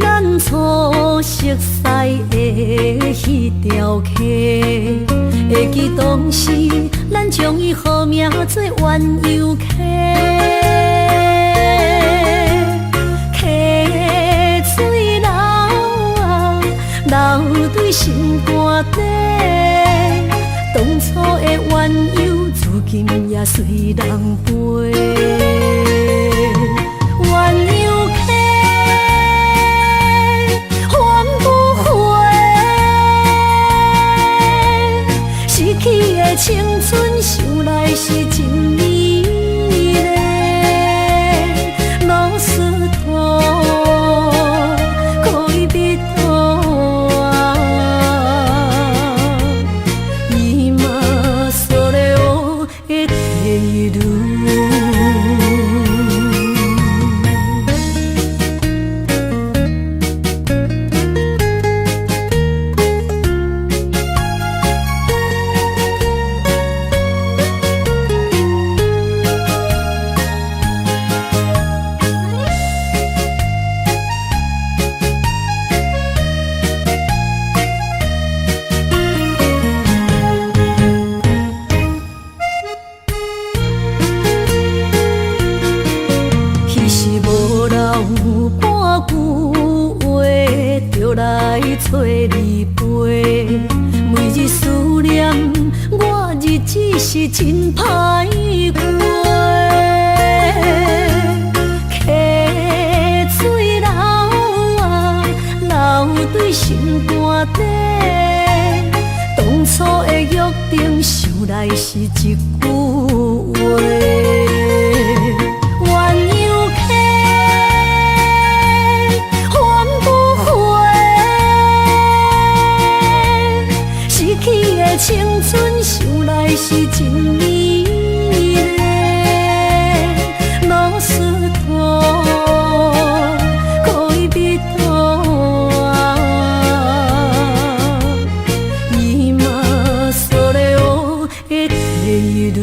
咱初熟悉的迄条溪，会记当时咱将伊号名做鸳鸯溪。溪水流啊，流对心肝底。当初的鸳鸯，如今也随人飞。鸳鸯溪，翻不回，逝去的青春，想来是真美丽。老师徒，可以别途啊，伊嘛所了的地路。来找你陪，每日思念，我日子是真歹过。溪水流啊，流对心肝底。当初的约定，想来是一句话。青春想来是真美丽，老师徒可以别途啊，伊嘛所了的地路。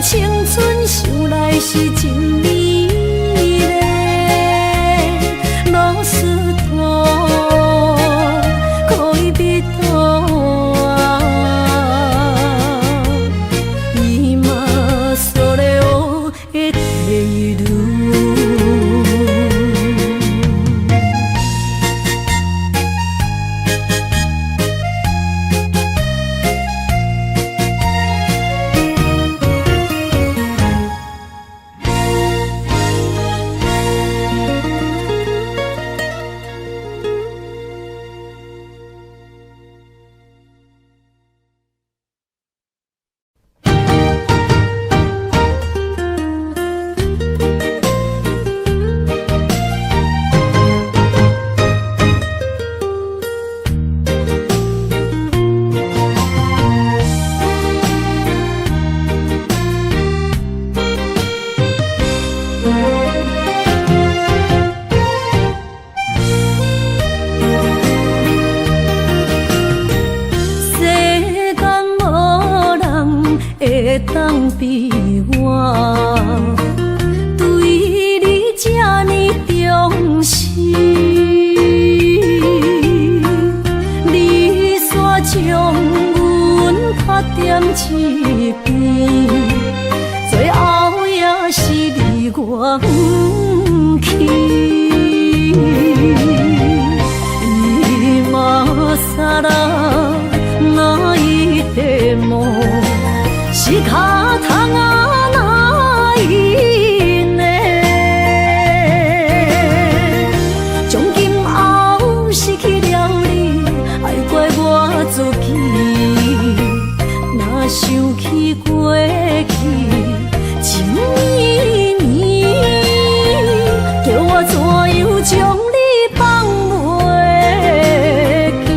青春想来是真美丽，老师徒可以别途啊，伊嘛所了的地路。会当比我对你这呢重视，你煞将阮拍点一边，最后也是离我不去。伊嘛萨拉那一点梦。是脚痛啊，哪伊呢？从今后失去了你，爱怪我自起过去，情绵绵，叫我怎样将你放袂记？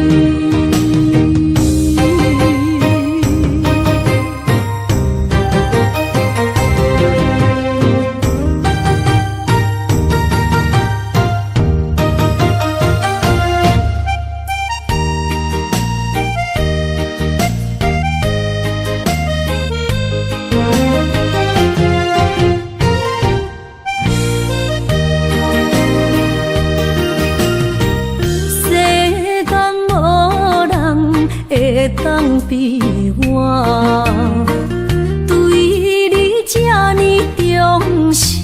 当比我对你这呢重视，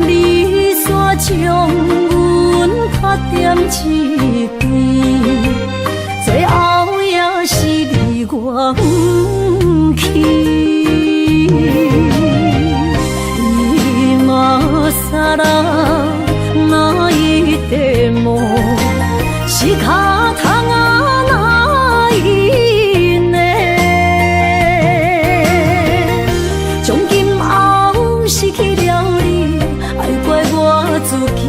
你煞将阮拍点一边，最后也是离我不去。今さら哪一点梦？是脚痛啊，哪一呢？从今后失去了你，爱怪我自己。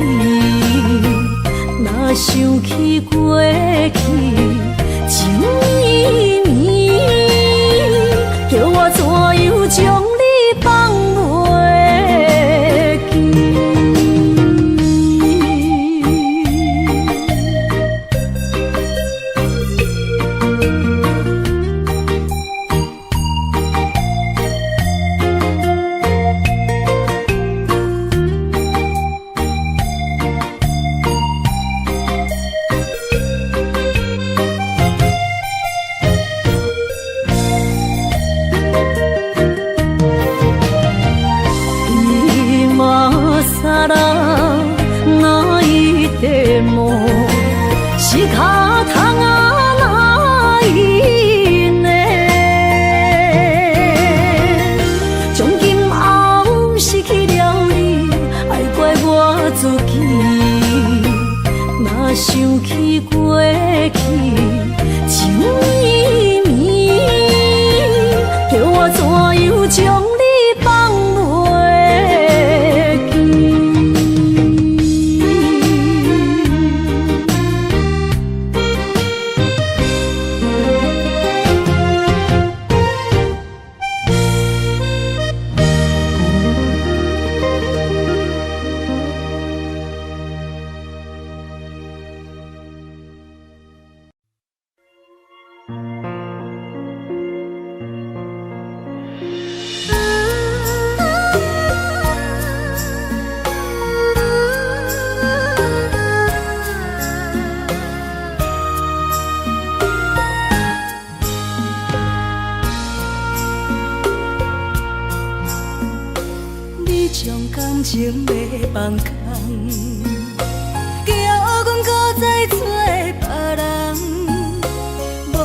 若想起过去，情绵绵，叫我怎样将你放袂记？是脚痛啊，哪一呢？从今后失去了你，爱怪我自己。若想起过去，情绵绵，叫我怎样将你放袂记？情要放空，叫阮搁再找别人，无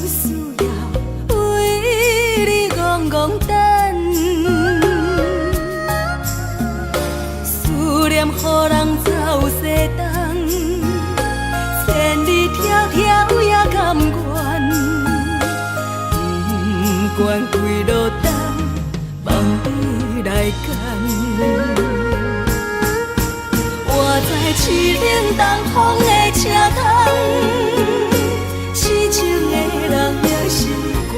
需要为你戆戆等。思念予人走西东，千里迢迢也甘愿，不管几路灯，梦伊来干。我在凄冷东风的车窗，痴情的人也习惯，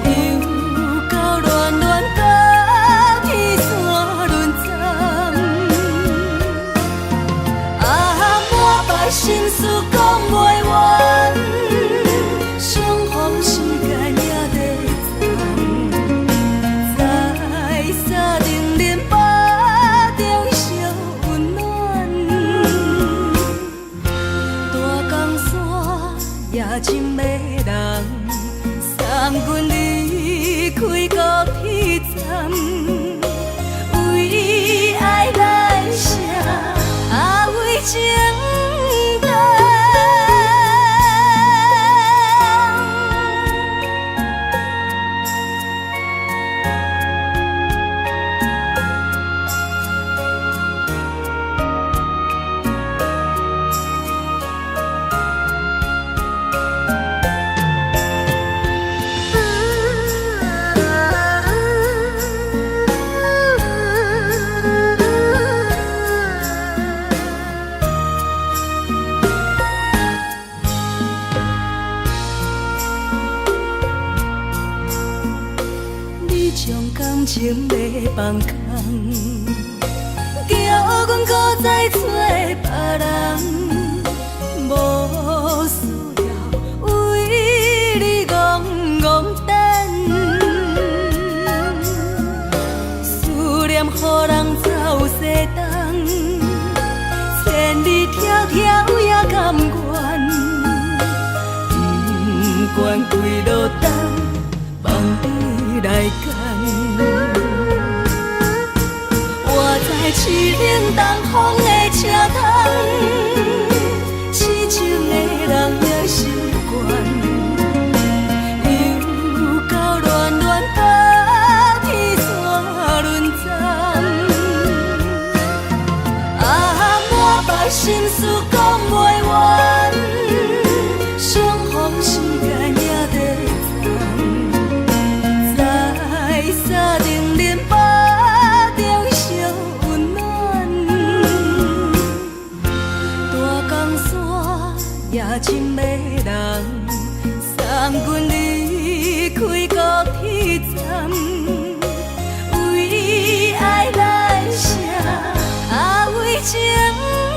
又到恋恋甲天山沦陷。啊，满腹心事讲袂完，相逢时间也在站，在山顶林北中烧温暖，大江山夜深的人，送阮离开高铁站，为爱来写为情长。情要放空，叫阮搁再找别人，无需要为你戆戆等，思念予人走西东，千里迢迢也甘愿，不管几落冬，放你来干。我在痴冷东风的车窗，痴情的人也习惯，又到恋恋把天线轮转。啊，满腹心事讲袂完，相逢时间也在藏，在沙定林巴中相温暖。大江山夜深迷人，送阮离开高铁站，为爱来写为情重。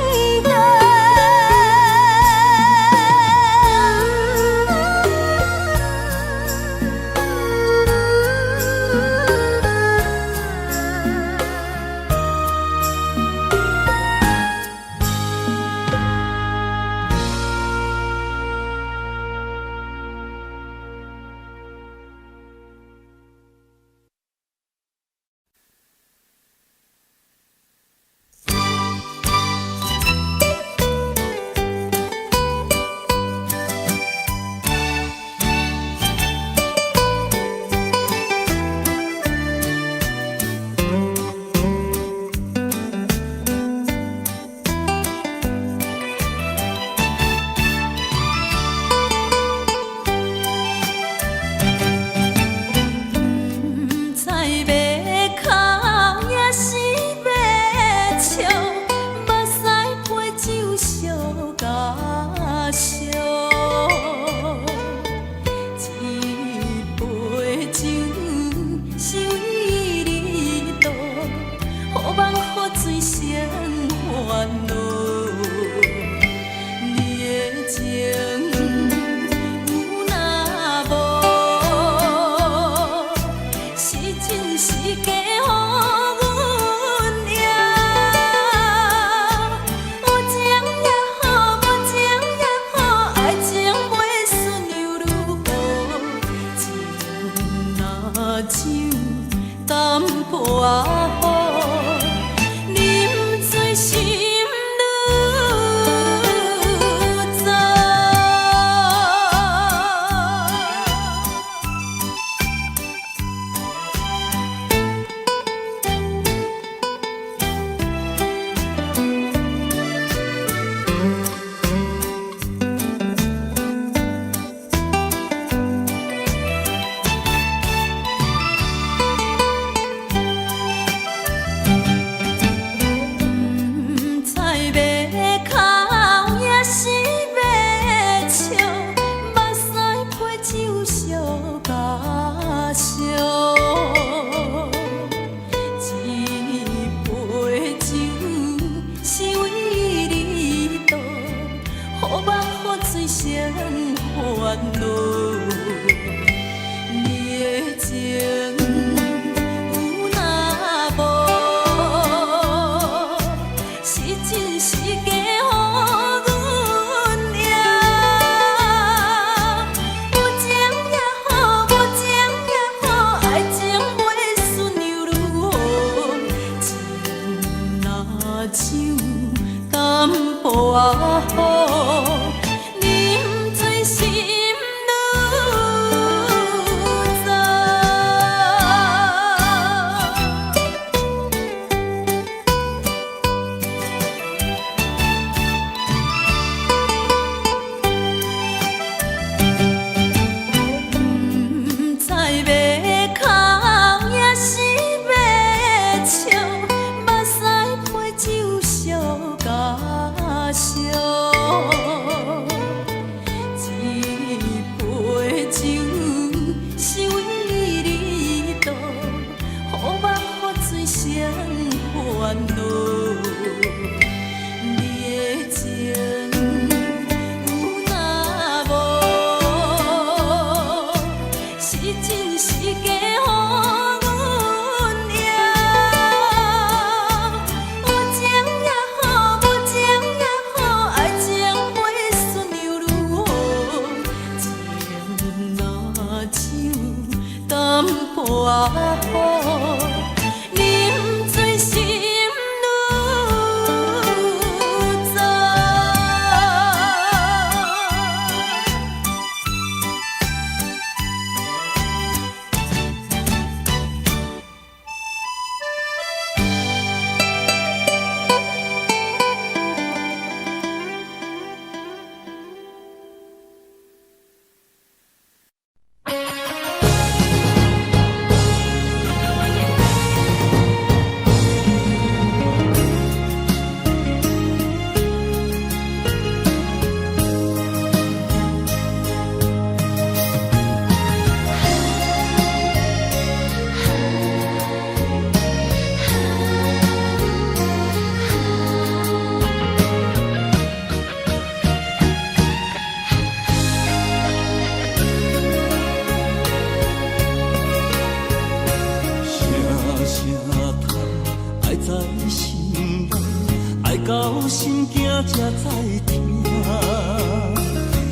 到心惊才知听，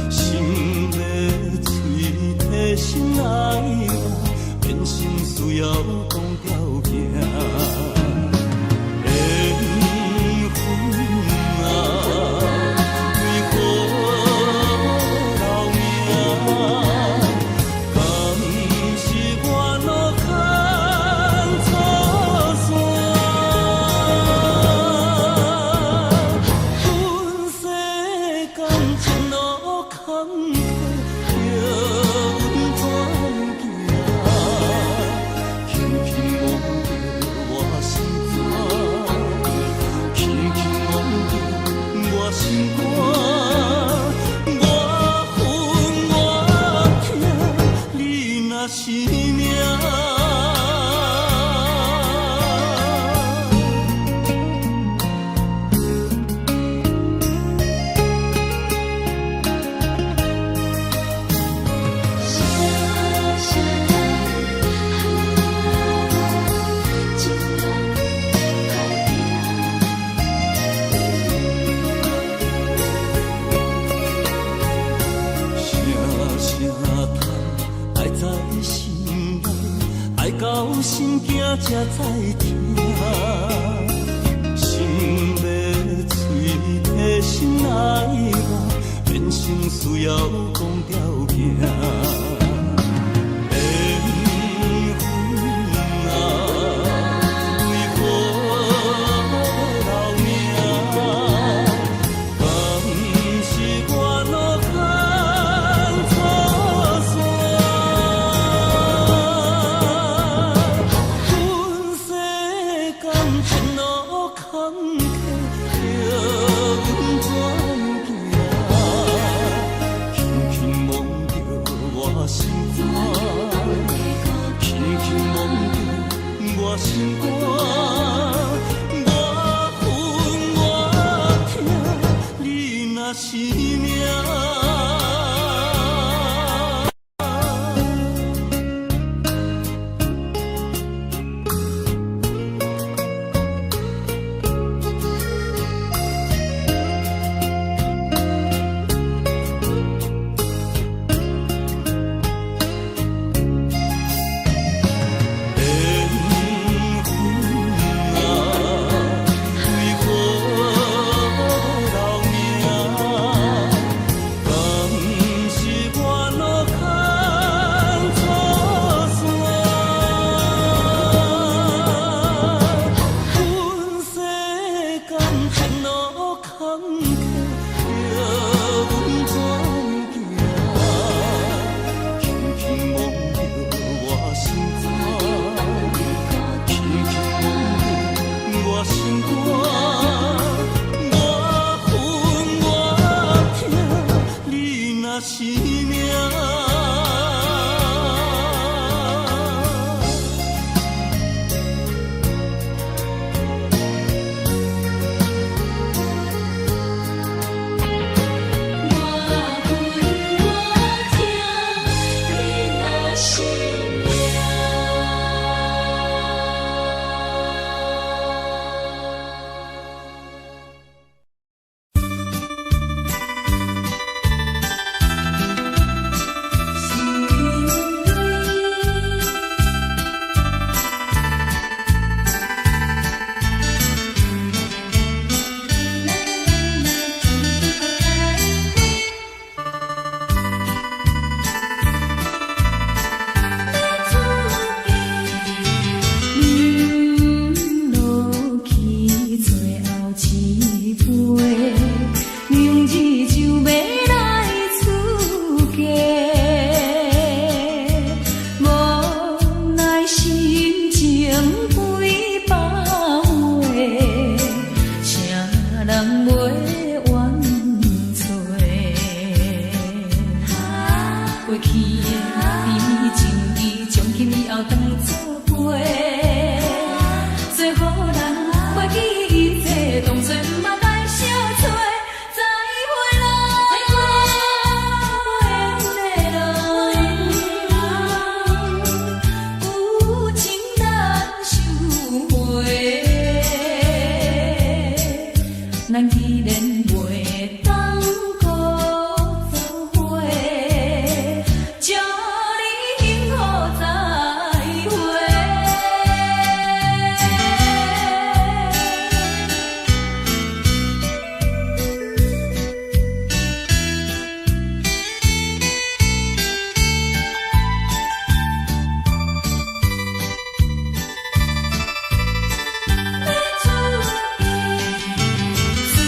心要嘴替心爱我，变成需要讲条行。心惊才知听，心要嘴替心爱我，变成需要讲条行。咱年袂当搁做伙，祝你幸福再会。做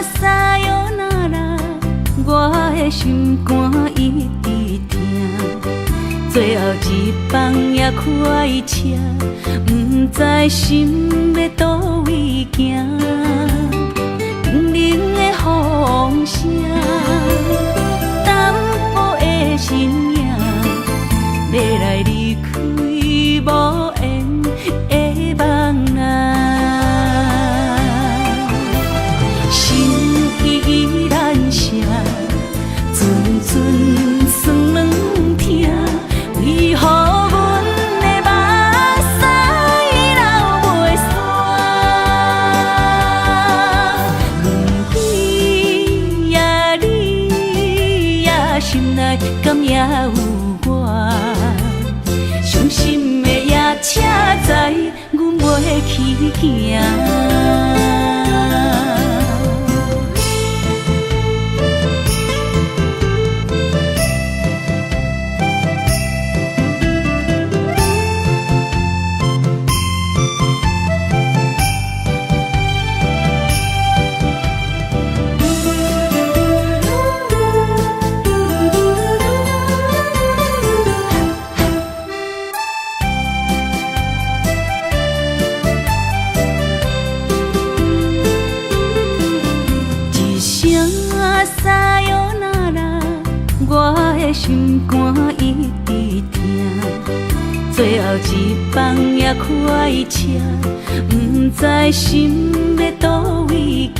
撒哟那拉，我的心肝一直疼。最后一班也开车，不知心要倒位行。冷冷的风声，淡薄的身影，要来离开无缘的梦啊。依然写，阵阵酸软疼，为何阮的目屎流袂煞？问你呀，你呀，心内敢也有我？伤心的夜车载，阮袂去行。心肝一直疼，最后一班也开车，不知心要倒位行。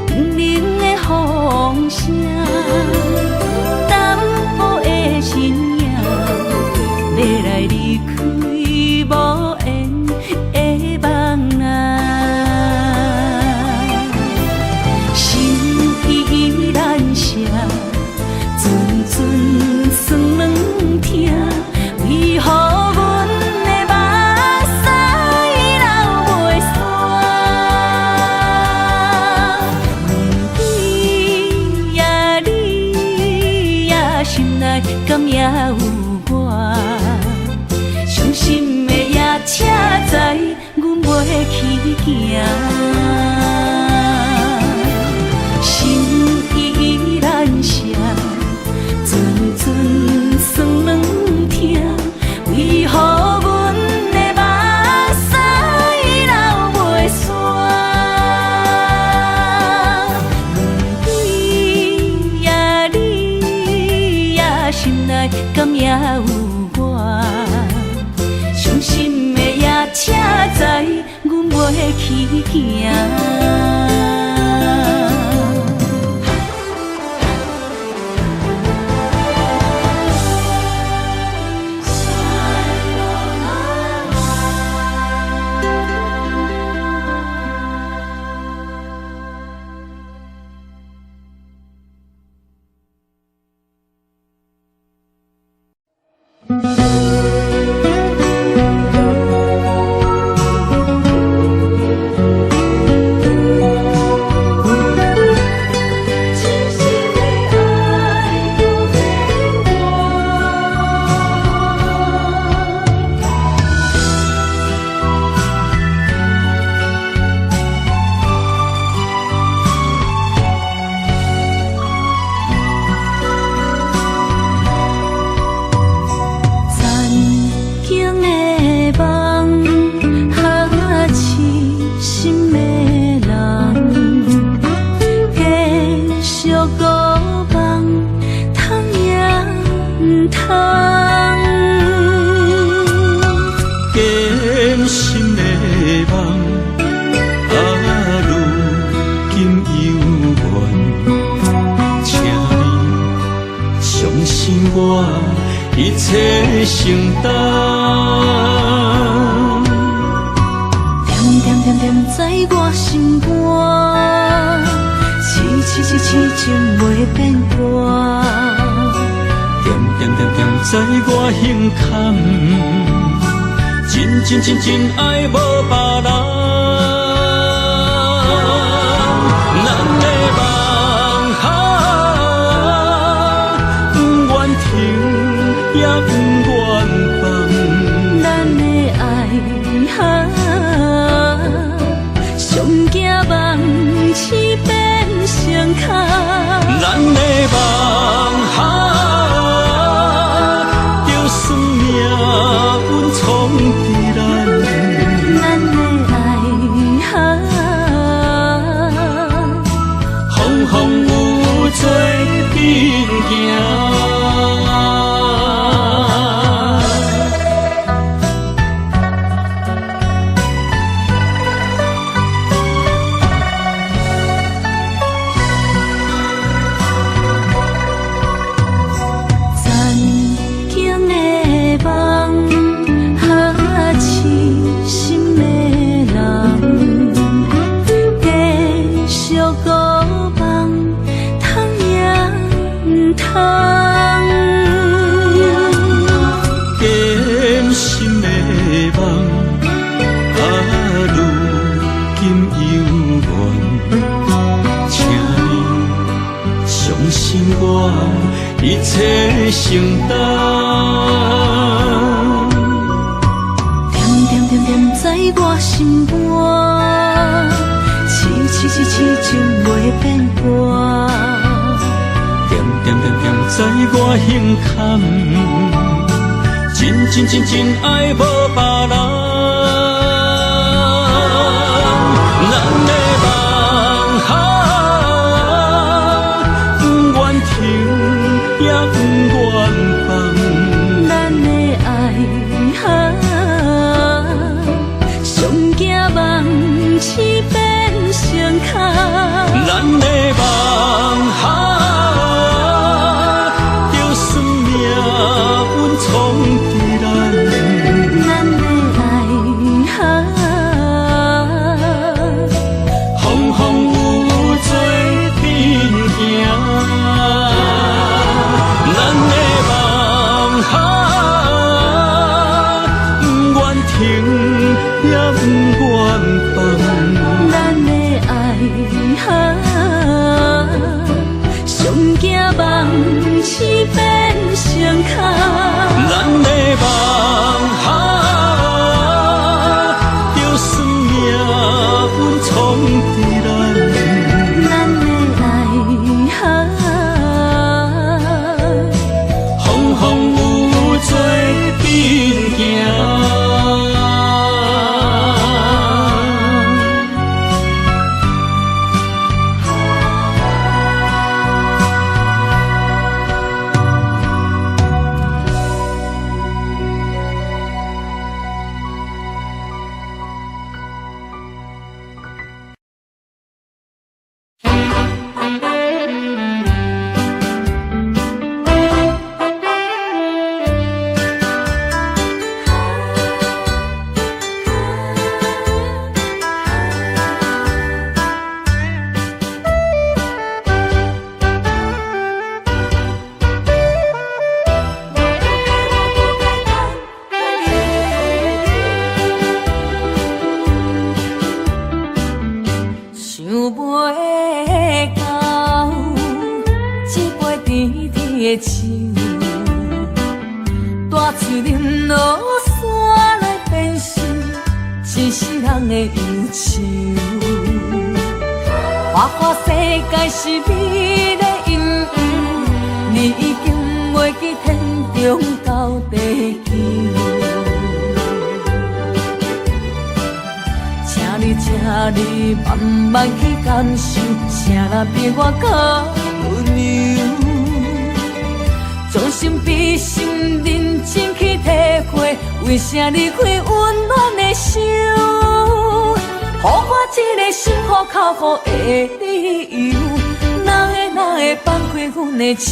冷冷的风声，淡薄的身影，要来离开无缘的梦啊。心依然写。阵酸软疼，为何阮的目屎流袂煞？问你呀，你呀，心内敢也有我？伤心的夜车载，阮袂去行。心依然写。阵阵酸软疼，为何阮的目屎流袂煞？问你呀，你呀，心内敢也有我？伤心的夜车载，阮袂去行。一切承担，点点点在我心肝，痴情袂变卦，点点在我胸坎，真爱无别人。也不愿放，咱的爱上惊梦，风有做阵行。一切承担，点点点点在我心肝，痴情袂变卦。点点点点在我胸坎，真爱无别人。咱的梦不愿停，也不愿放。咱的爱上惊梦痴变成空。咱的梦就算命运冲伫咱，咱的爱风风雨雨做阵行。咱的梦不愿停，也不愿放。咱的爱上惊梦痴变成空。咱的梦就算命运冲伫咱，咱的爱风风雨雨做阵行。你慢慢去感受，谁人比我较牛？将心比心，认真去体会，为啥离开温暖的手？予我一个心苦口苦的理由，哪会放开阮的手？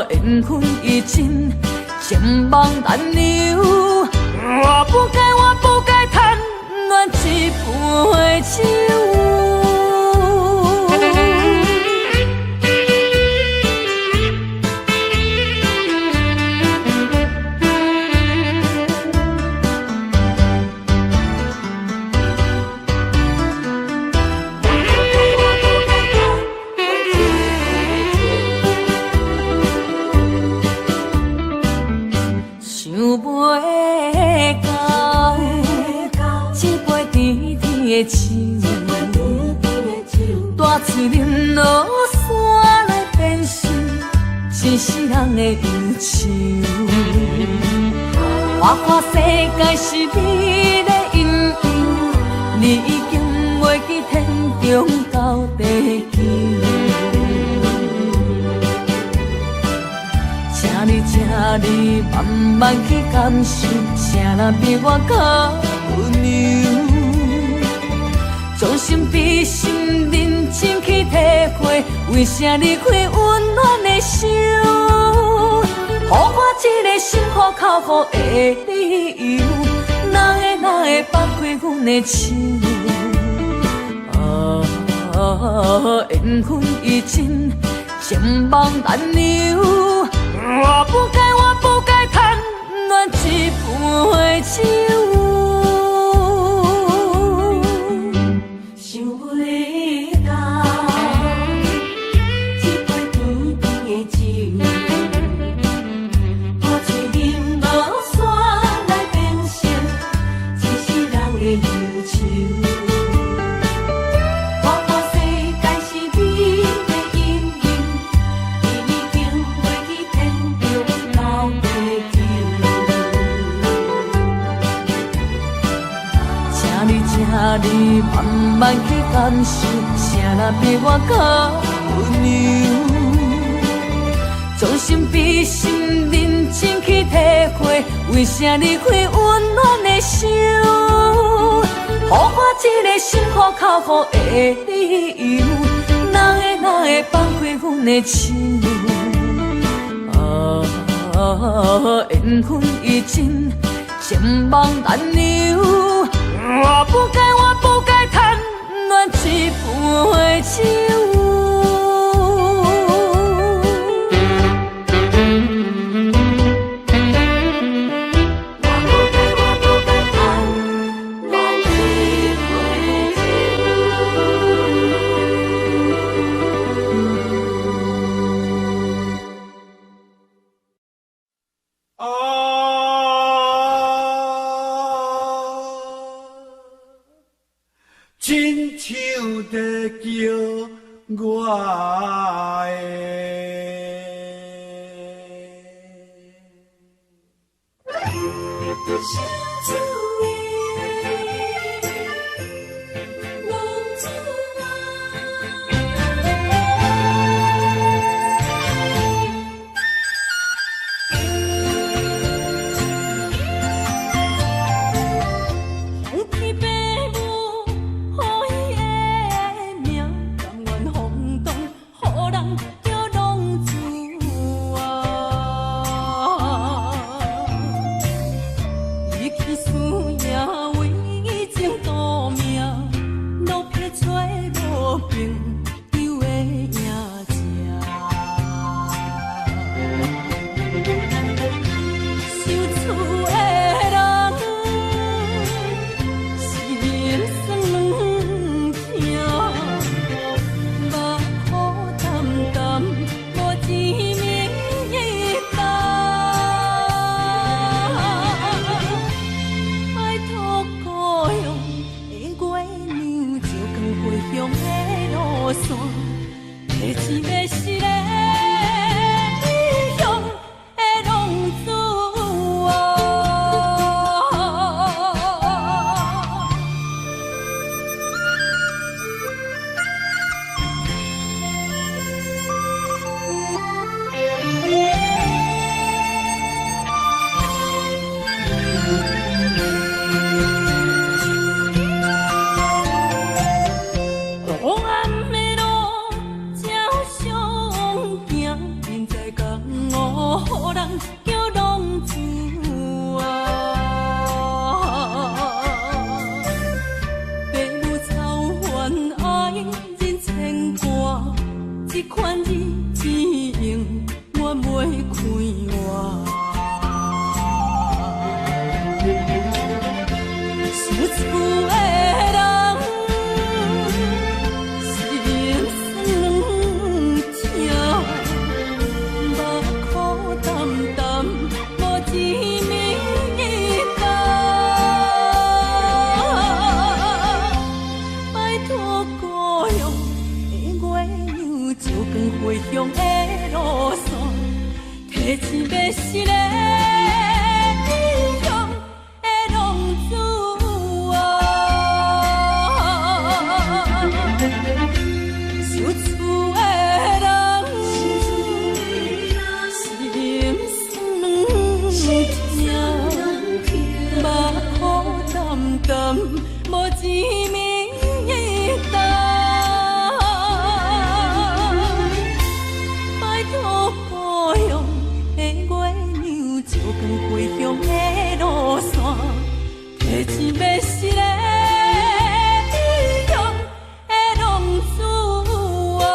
缘分已尽，情梦难留。我不该贪恋一杯酒。想袂到，一杯甜甜的酒，带出恁落山来变成一世人的忧愁。我看世界是你的阴影，你已经袂袂记天中到地球。请你慢慢去感受，啥人比我较温柔？将心比心，认真去体会，为啥离开温暖的手？予我一个心苦口苦的理由，哪会放开阮的手？缘分已尽，情梦难留。我不该贪恋一杯酒。想要干一杯甜甜的酒，我嘴啉无煞来变成一世人的忧愁。你慢慢去感受，啥人比我较温柔？将心比心，认真去体会，为啥离开温暖的手？予我一个心苦口苦的理由，哪会放开阮的手？缘分已尽，情梦难留。我不该贪恋一杯酒。亲像在叫我一暝等，拜托故乡的月娘，照光回乡的路线，提钱要是个异乡的浪子啊。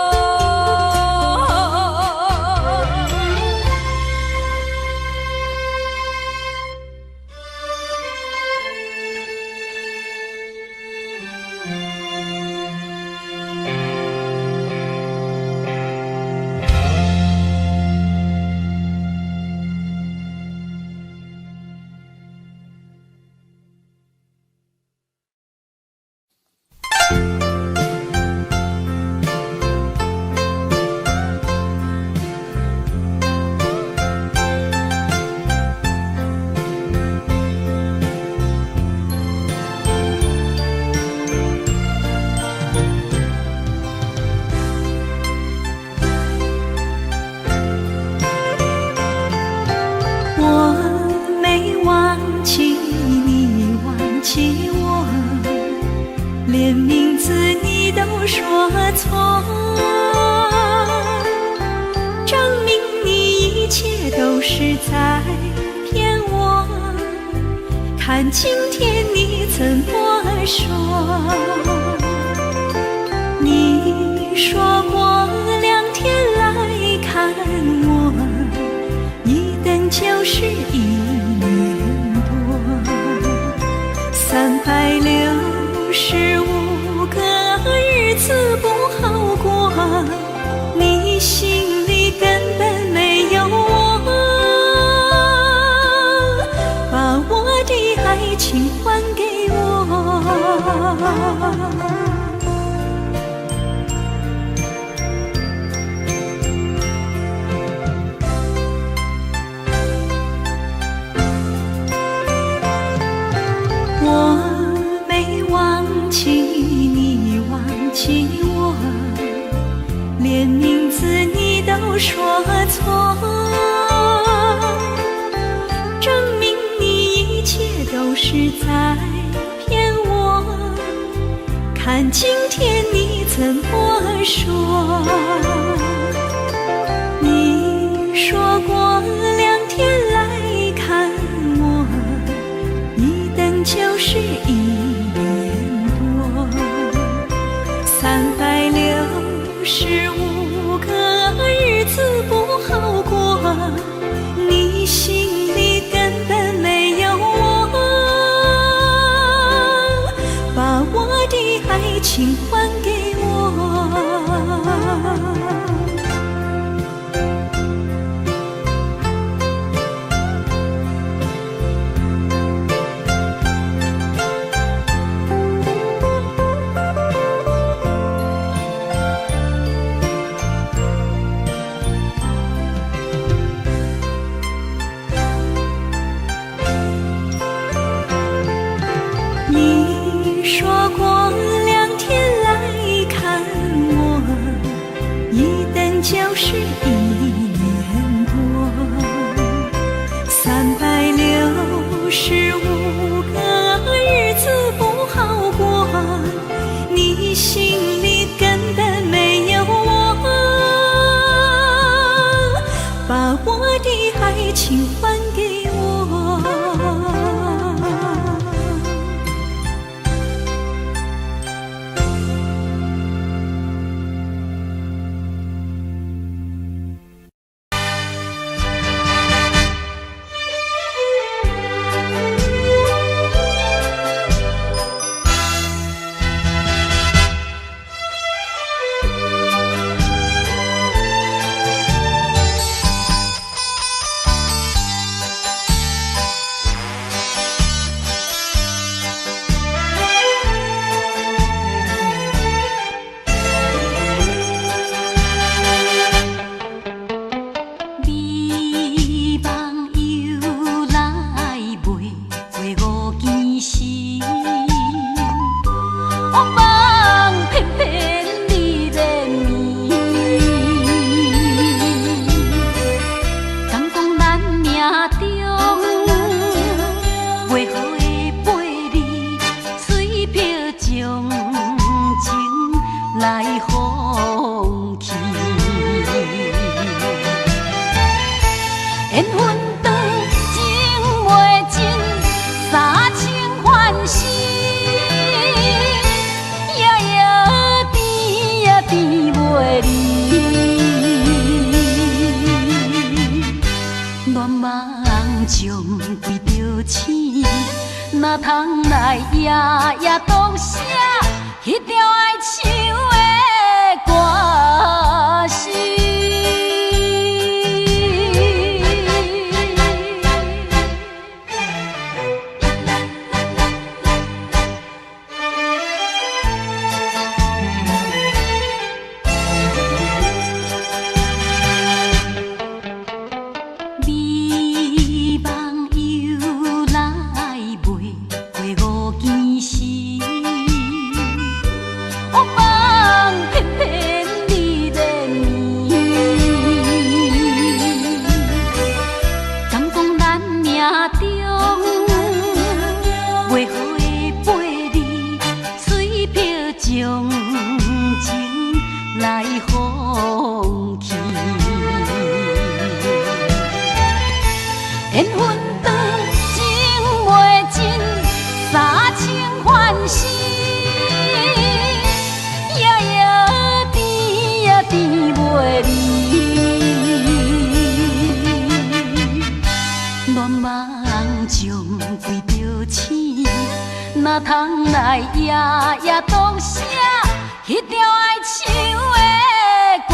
连名字你都说错，证明你一切都是在骗我。看今天你怎么说？你说过2天来看我，一等就是1年多，365个日子不好过，你心里根本没有我，把我的爱情还给我。连名字你都说错，证明你一切都是在骗我。看今天你怎么说？你说过2天来看我，一等就是1年多，365个日子不好过，你心里根本没有我，把我的爱情还给我。你说过2天来看我，一等就是1年多，365个日子不好过，你心里根本没有我，把我的爱情还给我。哪通来夜夜独写迄条爱唱的歌词？哪通来夜夜独写迄条爱唱的歌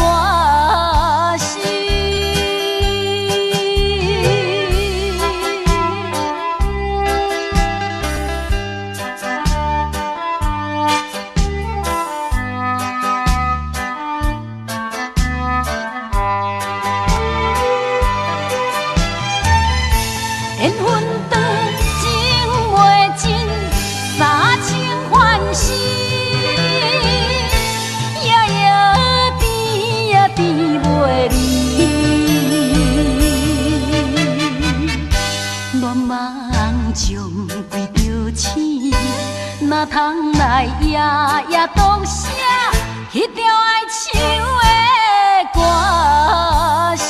词？缘分长，情袂尽。三情欢喜，夜夜甜呀甜袂离。恋梦将规着醒，哪通来夜夜独写迄条爱唱的歌词？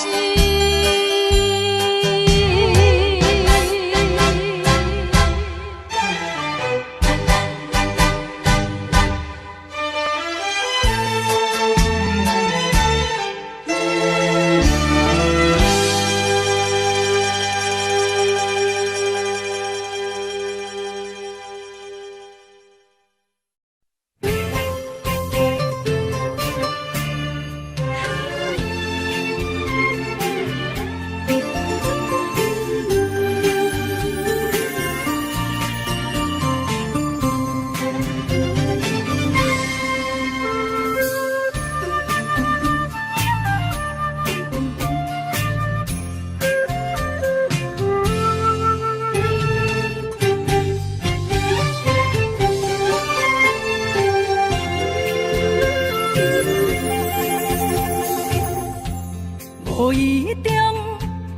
无一定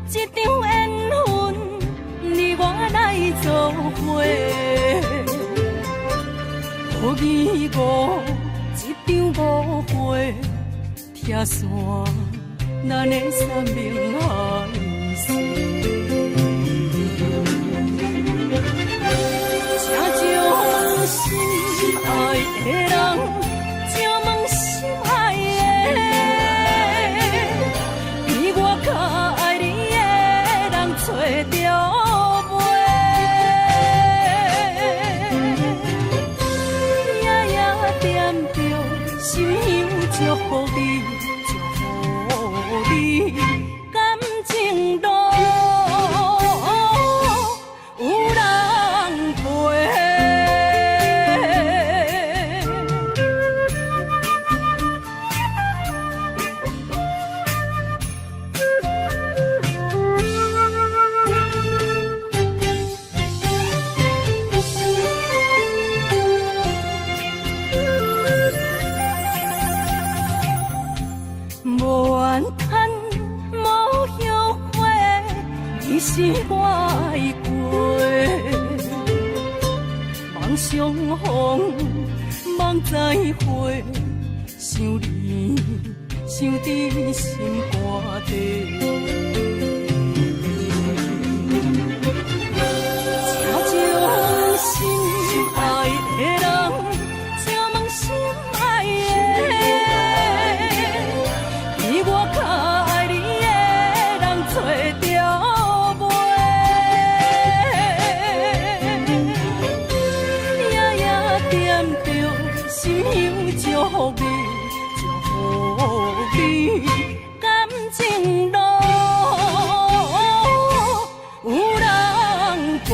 一场缘分，你我来做伙。无义无一场误会，拆散咱的三明海誓。请将心爱的人，请问心爱的。找着袂，夜夜惦着，心香祝福你，祝福你，感情路有人陪。无怨叹，无后悔，你是我的过。梦相逢，梦再会，想你，想伫心肝底。请将心爱的人，请问心爱的。我较爱你的人找着袂，心有祝福你，祝福你，感情路有人陪。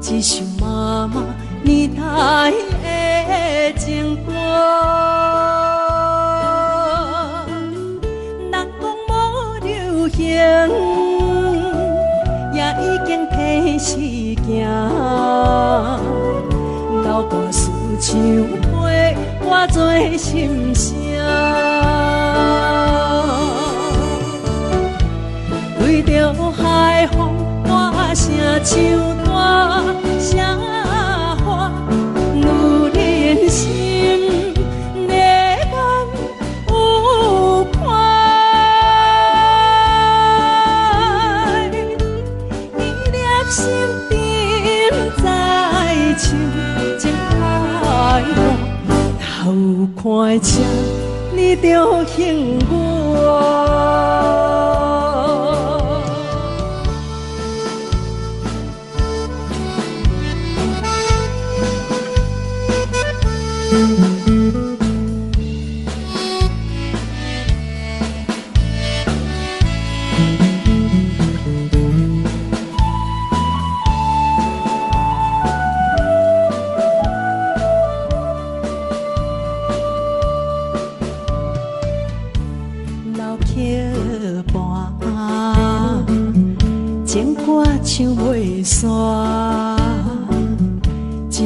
一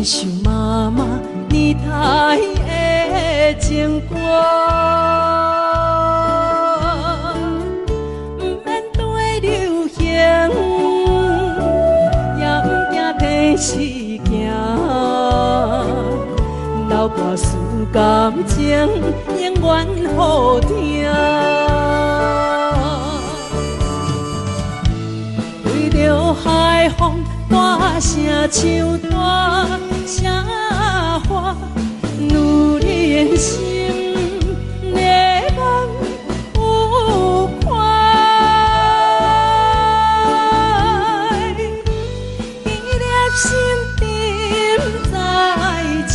首妈妈年代的情歌，不免对流行，也不惊天时行。流跋思感情，永远好听。为着海风。大声唱大声喊，女人心热望有快，伊粒心沉在唱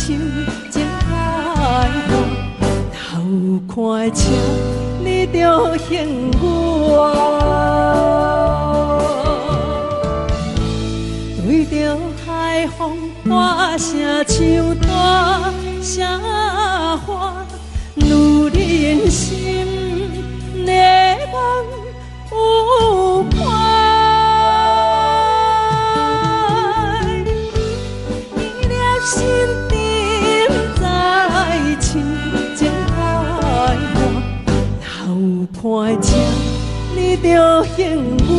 情海岸，头看车你着幸我。为着海风大声唱大声喊，女人心热望有快，伊粒心沉在唱情海岸，头看车你着幸我。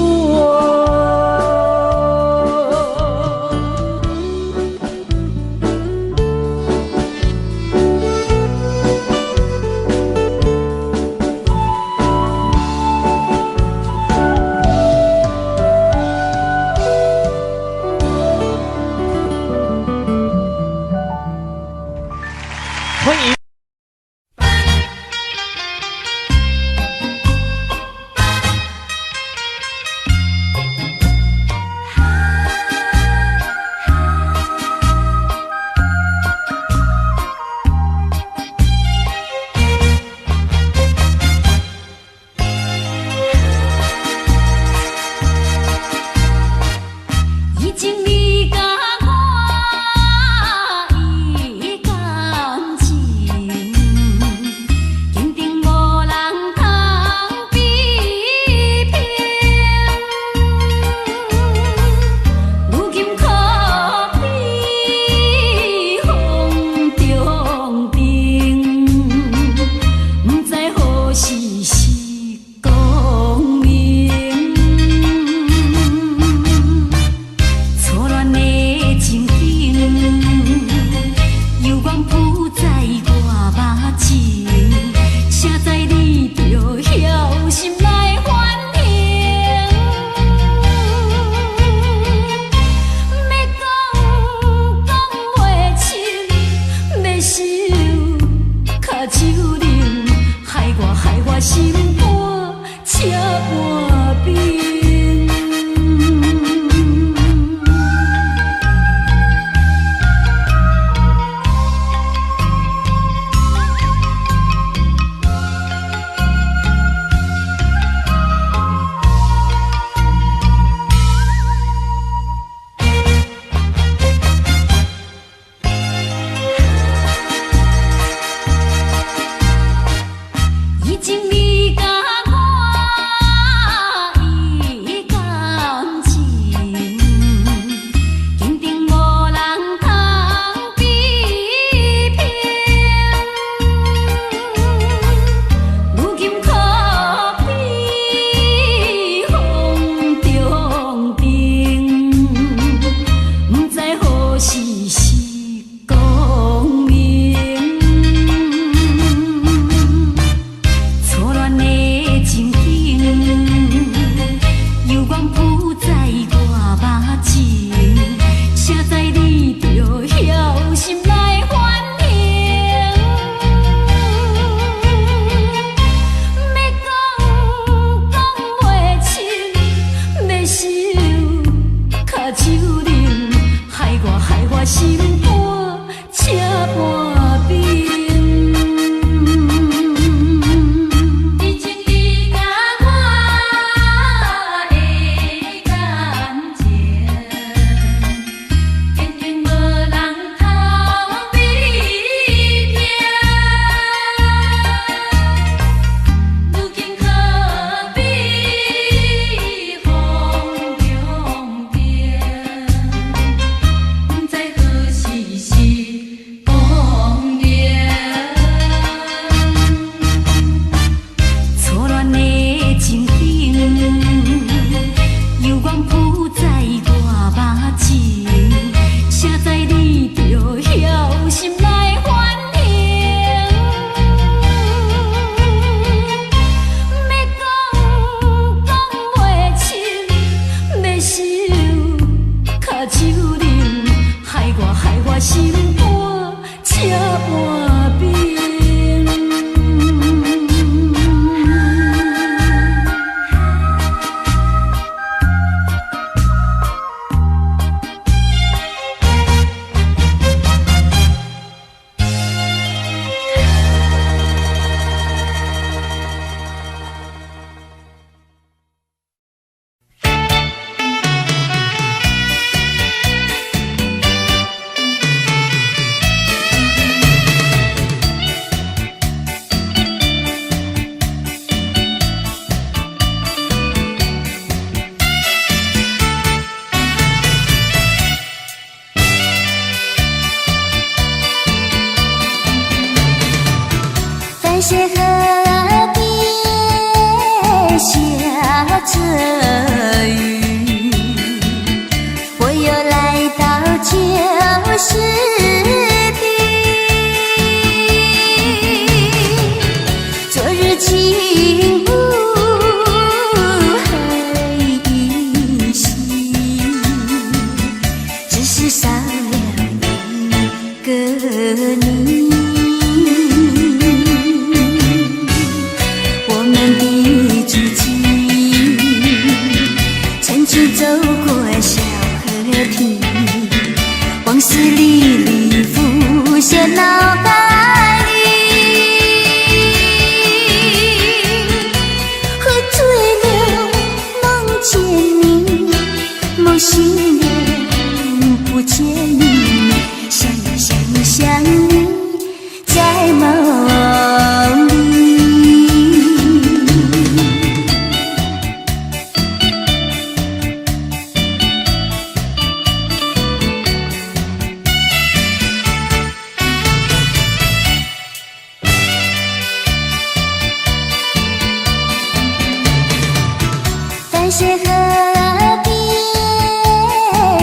淡水河边下着雨，我又来到旧时地。昨日情不还依稀，只是少了一个你。走过小河堤，往事历历浮现脑海里。喝醉了，梦见你，梦醒了，不见你，想你，在梦里。淡水河边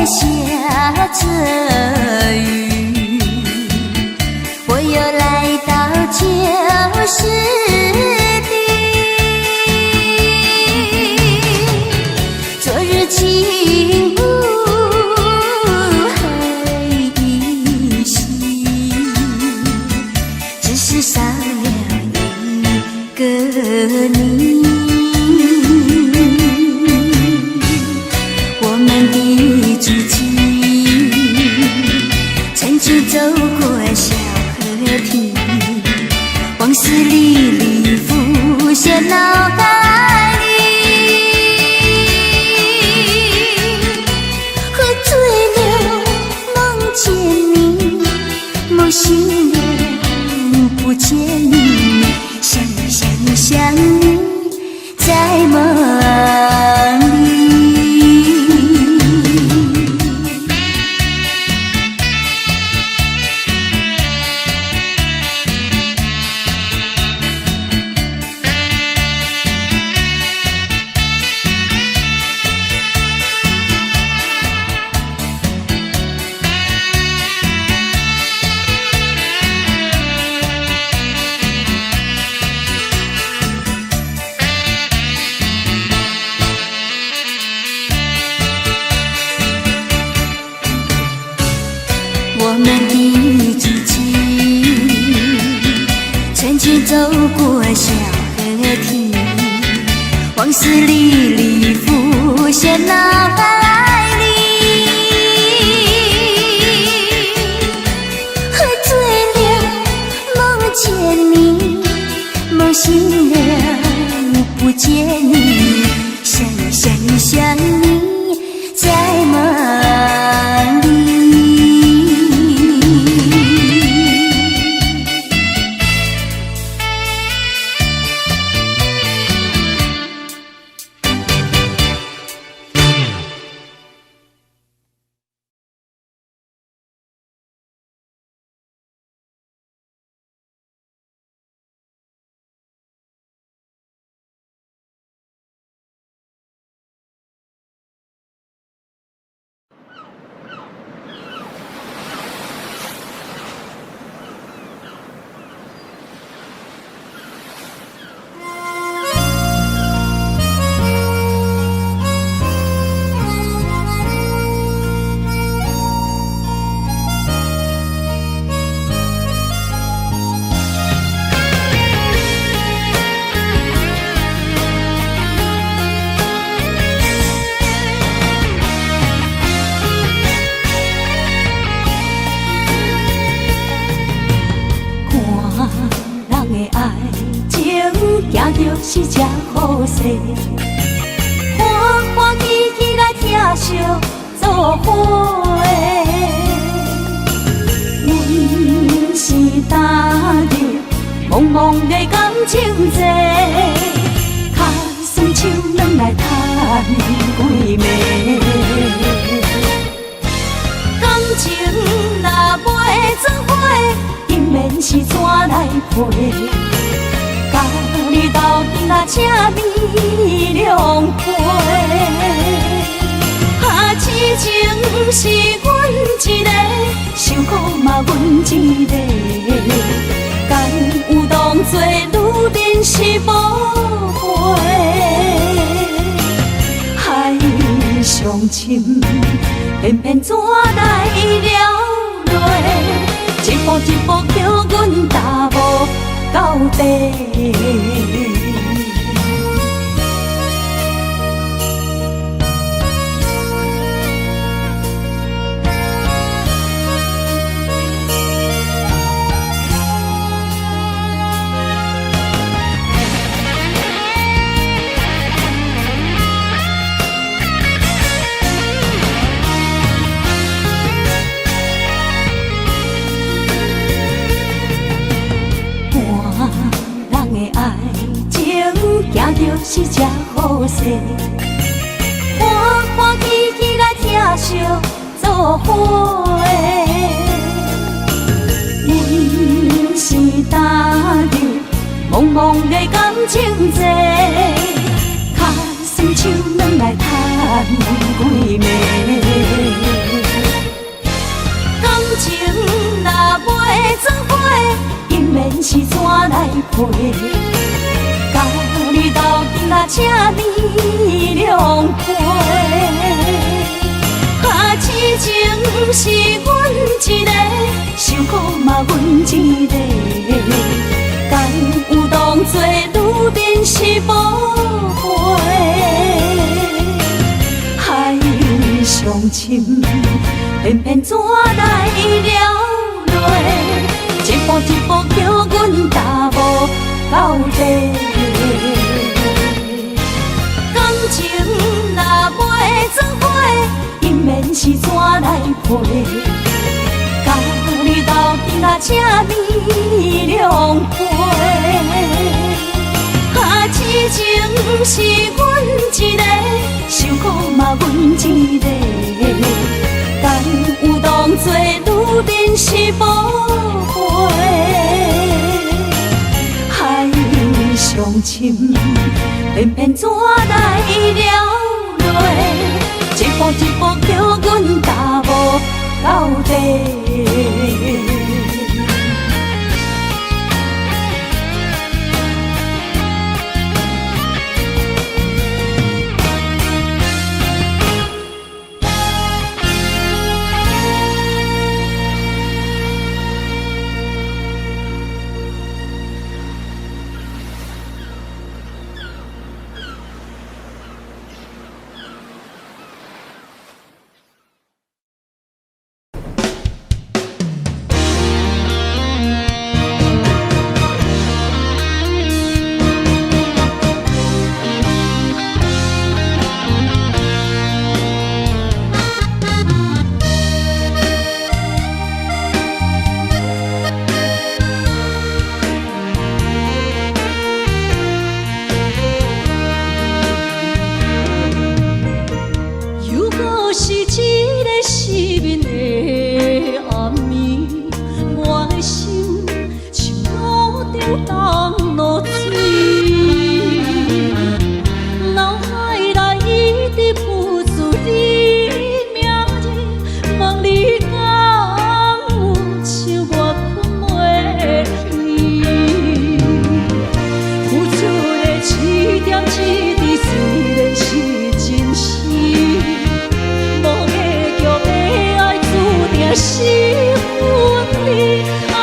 下着雨，我又来到旧时地。昨日情不还依稀，只是少了一个你。走过小河堤，往事历历浮现脑海里。喝醉了，梦见你，梦醒了，不见你，想你，在梦里。我们的剧情，曾经走过小河堤，往事历历浮现脑海里。喝醉了，梦见你，梦醒了，不见你，想你，在梦里。是这好势，欢欢喜喜来疼惜做伙的。阮是踏入茫茫的感情债，脚酸手软来叹几暝。感情若袂做伙，因免是怎来陪？甲你斗阵啊，请你谅陪。啊，痴情是阮一个，受苦嘛阮一个，敢有当作女人是无悔？海上深，偏偏怎来了落？一步一步叫阮踏无到底。行就是这好势，欢欢喜喜来疼惜做伙。阮是担着茫茫的感情债，脚酸手软来赚几暝。感情若袂做伙，因缘是怎来陪？甲你斗阵啊，请你谅陪。啊，痴情是阮一个，受苦嘛阮一个，敢有当作女人是无悔？海上深，偏偏怎来了落？一步一步叫阮踏无到底。感情若袂做伙，因缘是怎来陪？甲你斗阵啊，请你谅陪。啊，痴情是阮一个，受苦嘛阮一个，敢有当作女人是无悔？海上深，偏偏怎来了落？一步一步叫阮踏无到底。是阮的爱。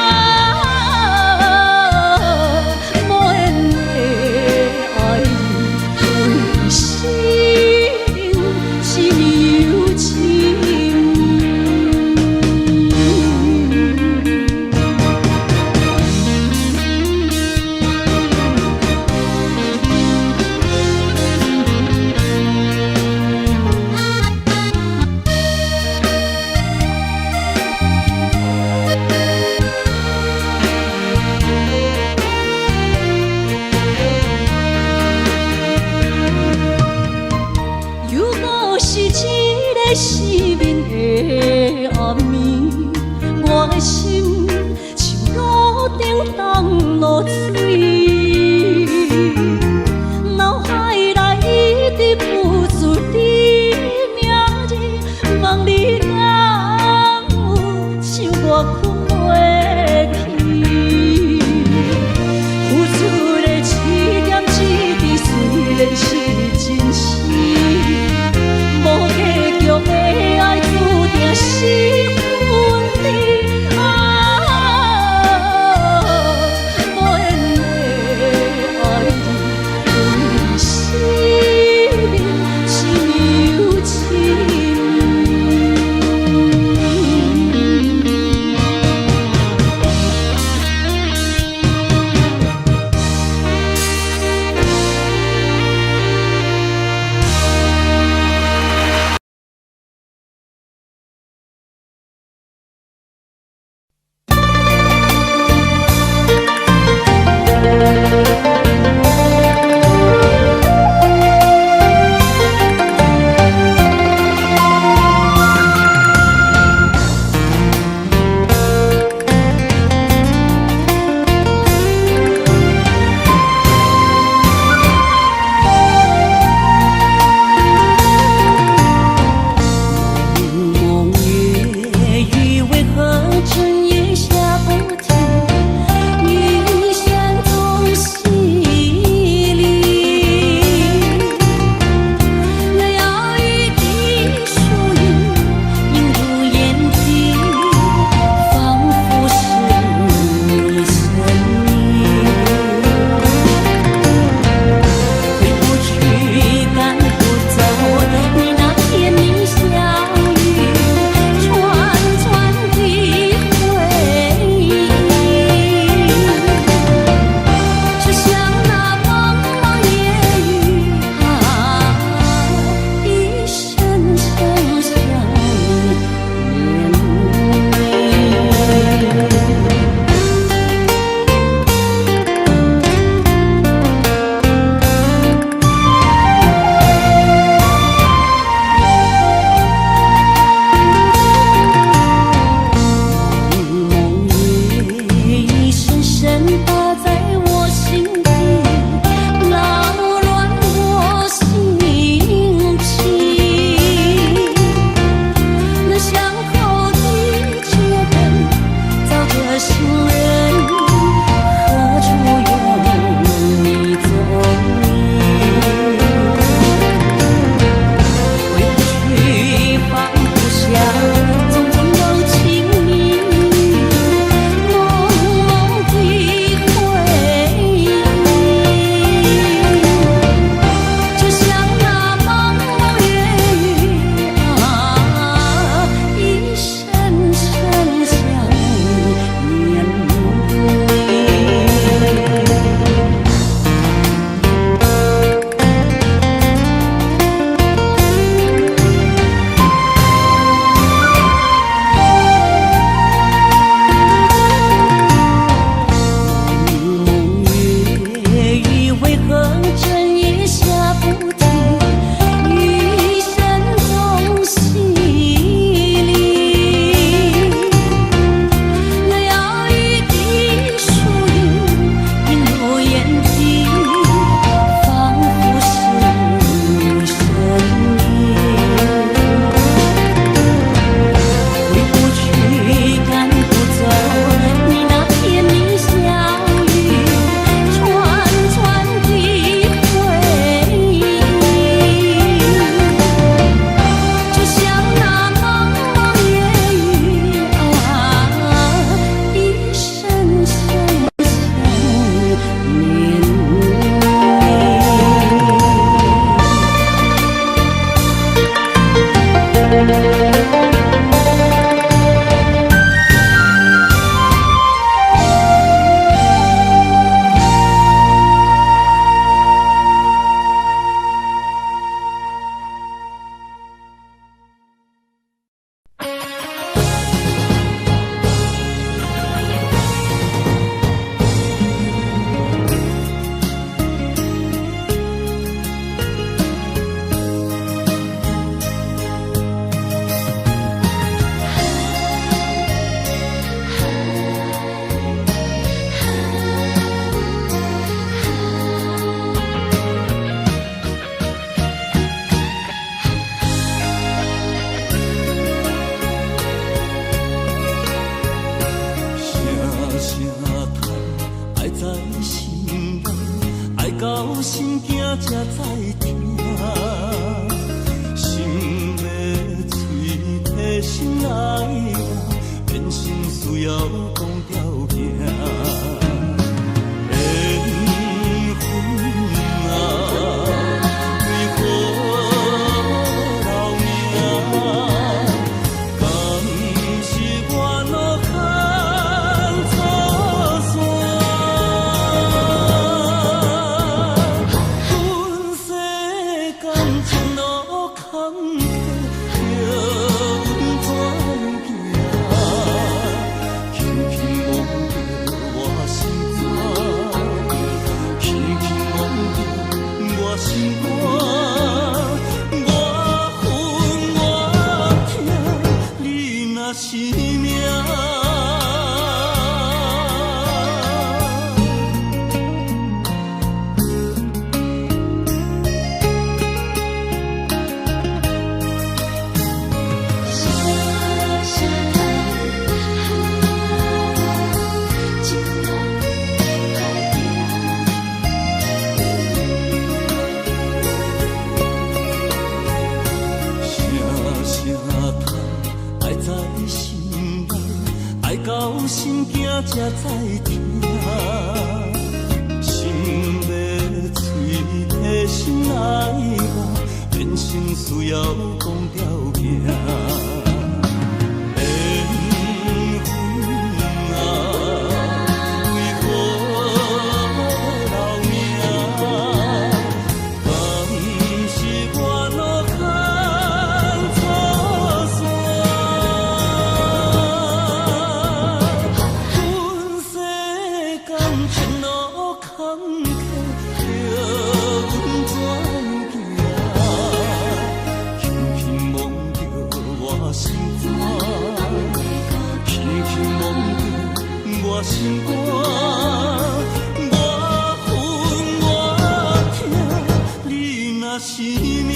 声叹，爱在心内，爱到心惊才知听。心要嘴替心爱我，变心需要讲条件。心惊才知听，心要嘴替心爱我，变成需要讲条件。心肝，我恨我痛，你若是命。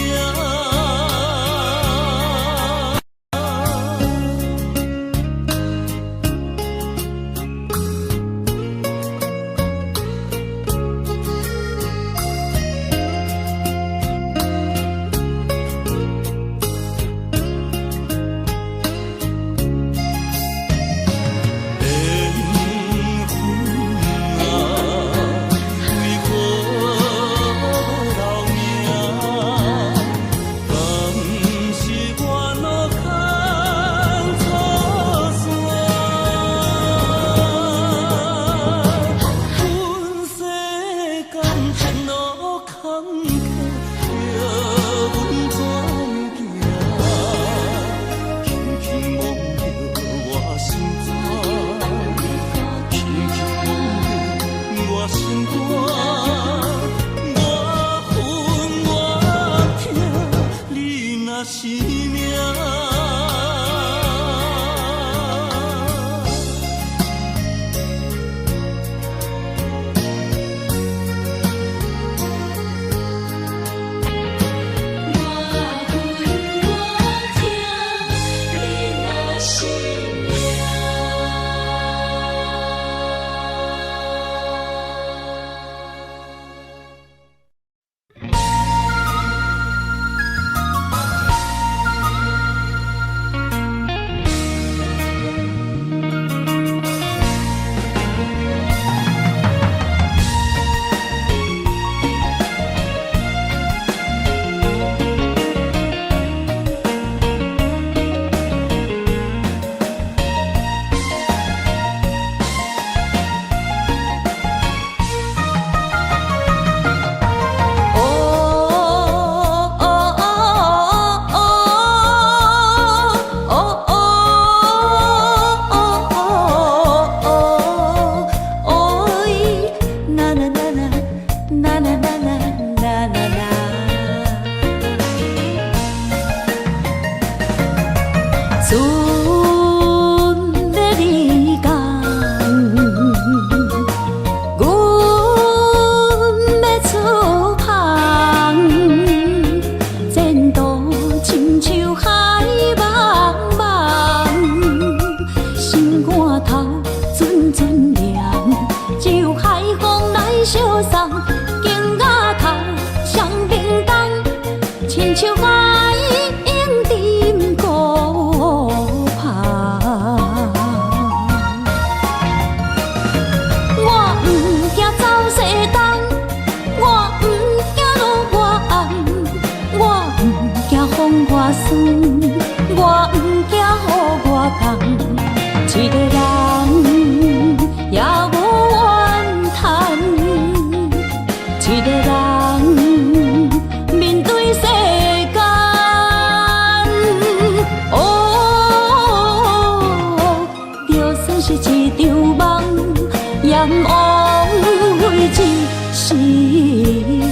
阎王为一世人。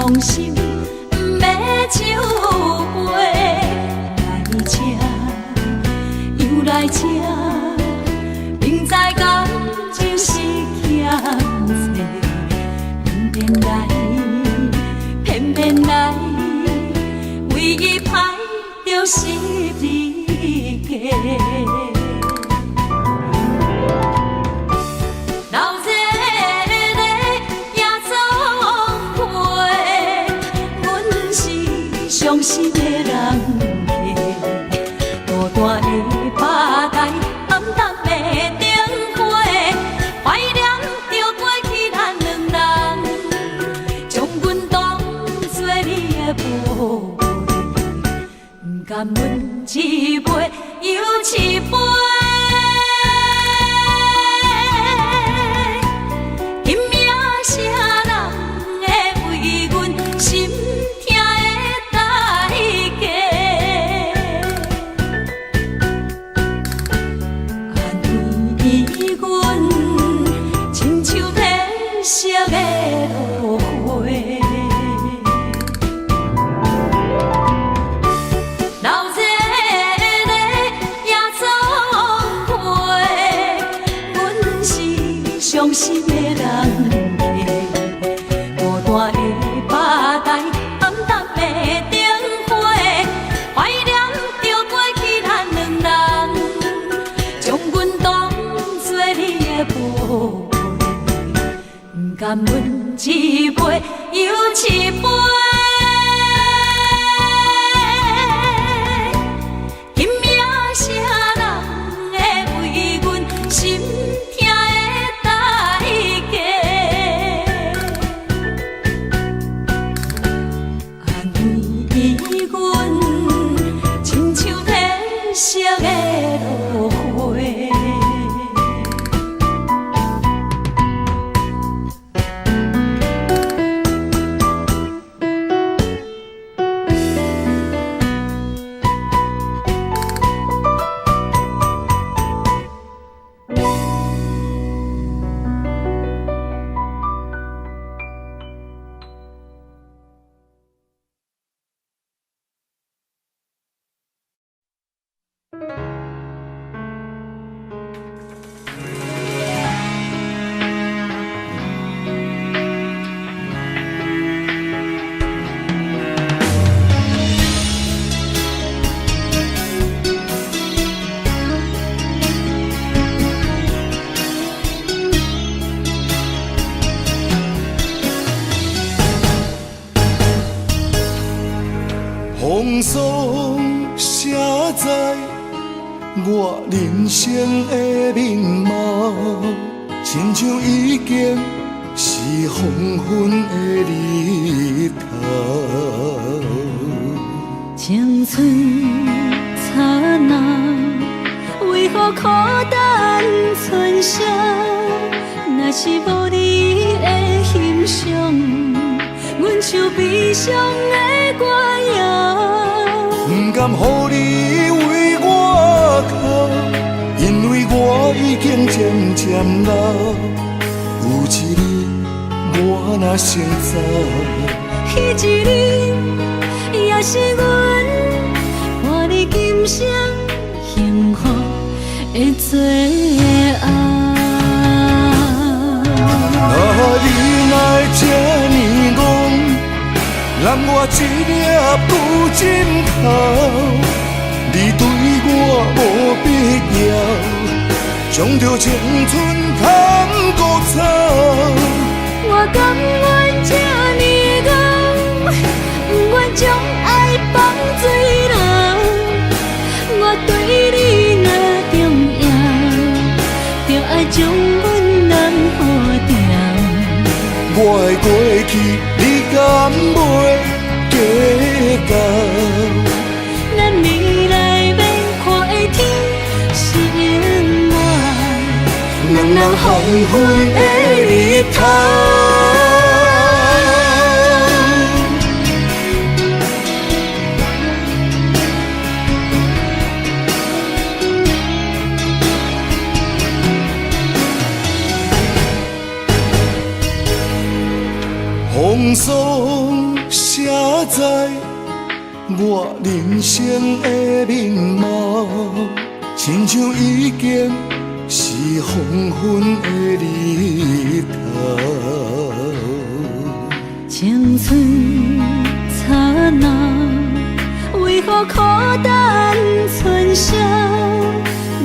伤心要酒杯，来吃又来吃，明知感情是欠债，偏偏来，唯一歹就是你家。伤心的人客，孤单的吧台，暗淡的灯花，怀念着过去咱两人，将阮当作你的宝贝，不甘阮一杯又一杯。伤心的人客，孤单的吧台，暗淡的灯花，怀念着过去咱两人，将阮当作你的宝贝，不甘阮一杯又一杯。风霜写在我人生的面貌，亲像已经是黄昏的日头。青春刹那，为何孤单存剩？若是无你的欣赏，阮像悲伤的歌谣。不甘予你为我哭，因为我已经渐渐老。有一日我若先走，彼一日也是阮伴你今生幸福的最后。你若这呢戆，揽我一粒不枕头，你对我无必要，将着青春通孤草。我甘愿这呢戆，不愿将爱放水流。我对你若重要，就爱将阮人付掉。我的过去，你敢袂计较？咱未来要看的天是永远，两人黄昏的日头。风霜写在我人生的面貌，亲像已经是黄昏的日头。青春刹那，为何孤单春宵？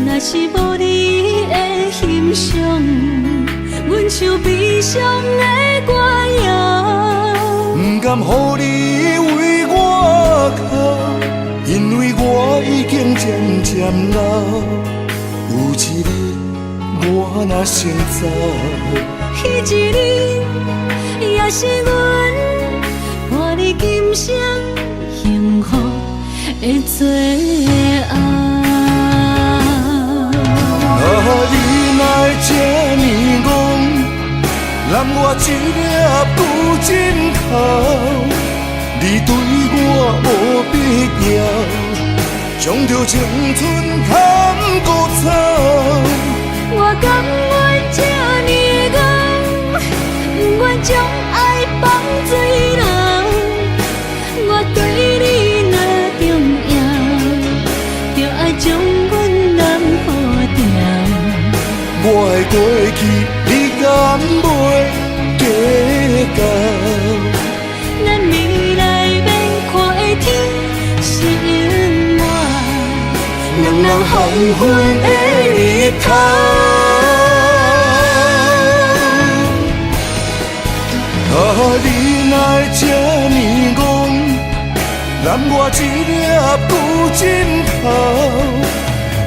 若是无你的欣赏，阮像悲伤的歌谣。不甘予你为我哭，因为我已经渐渐老。有一日我若先走，彼一日也是阮伴你今生幸福的最后。你哪会这呢戆，揽我一粒不枕头？你对我无必要，将着青春砍孤草。我甘愿这呢戆，不愿将爱放水流。我对你若重要，就爱将阮男好掉。我的过去，你敢袂计较？咱未来免看的天是永远，两人黄昏的日头。你哪会这呢戆，揽我一粒不枕头？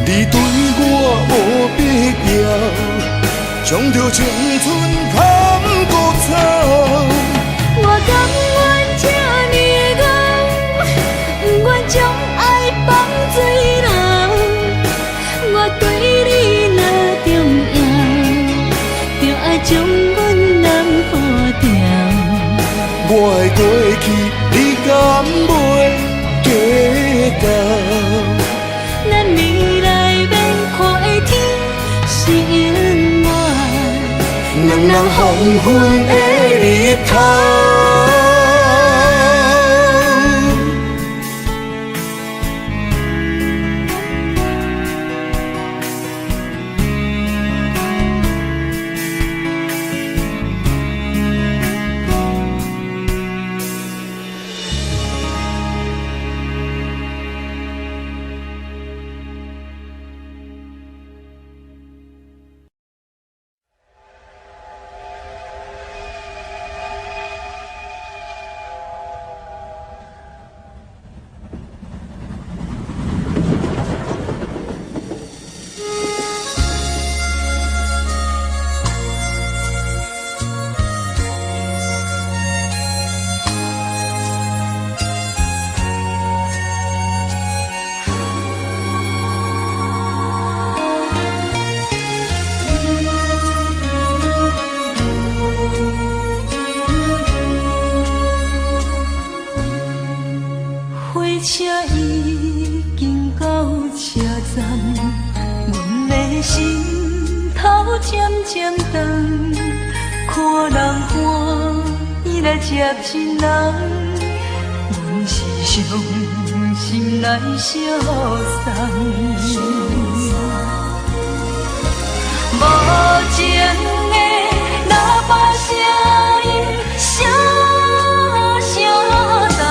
你对我无必要，将着青春砍孤草。我甘愿这呢戆，不愿将爱放水流。我对你若重要，就爱将阮男好掉。我的过去，你敢袂计较？咱未来免看的天是永远，两人黄昏的日头。车已经到车站，阮的心头渐渐重，看人欢喜来接亲人，阮是伤心来相送。无情的喇叭声音，声声等。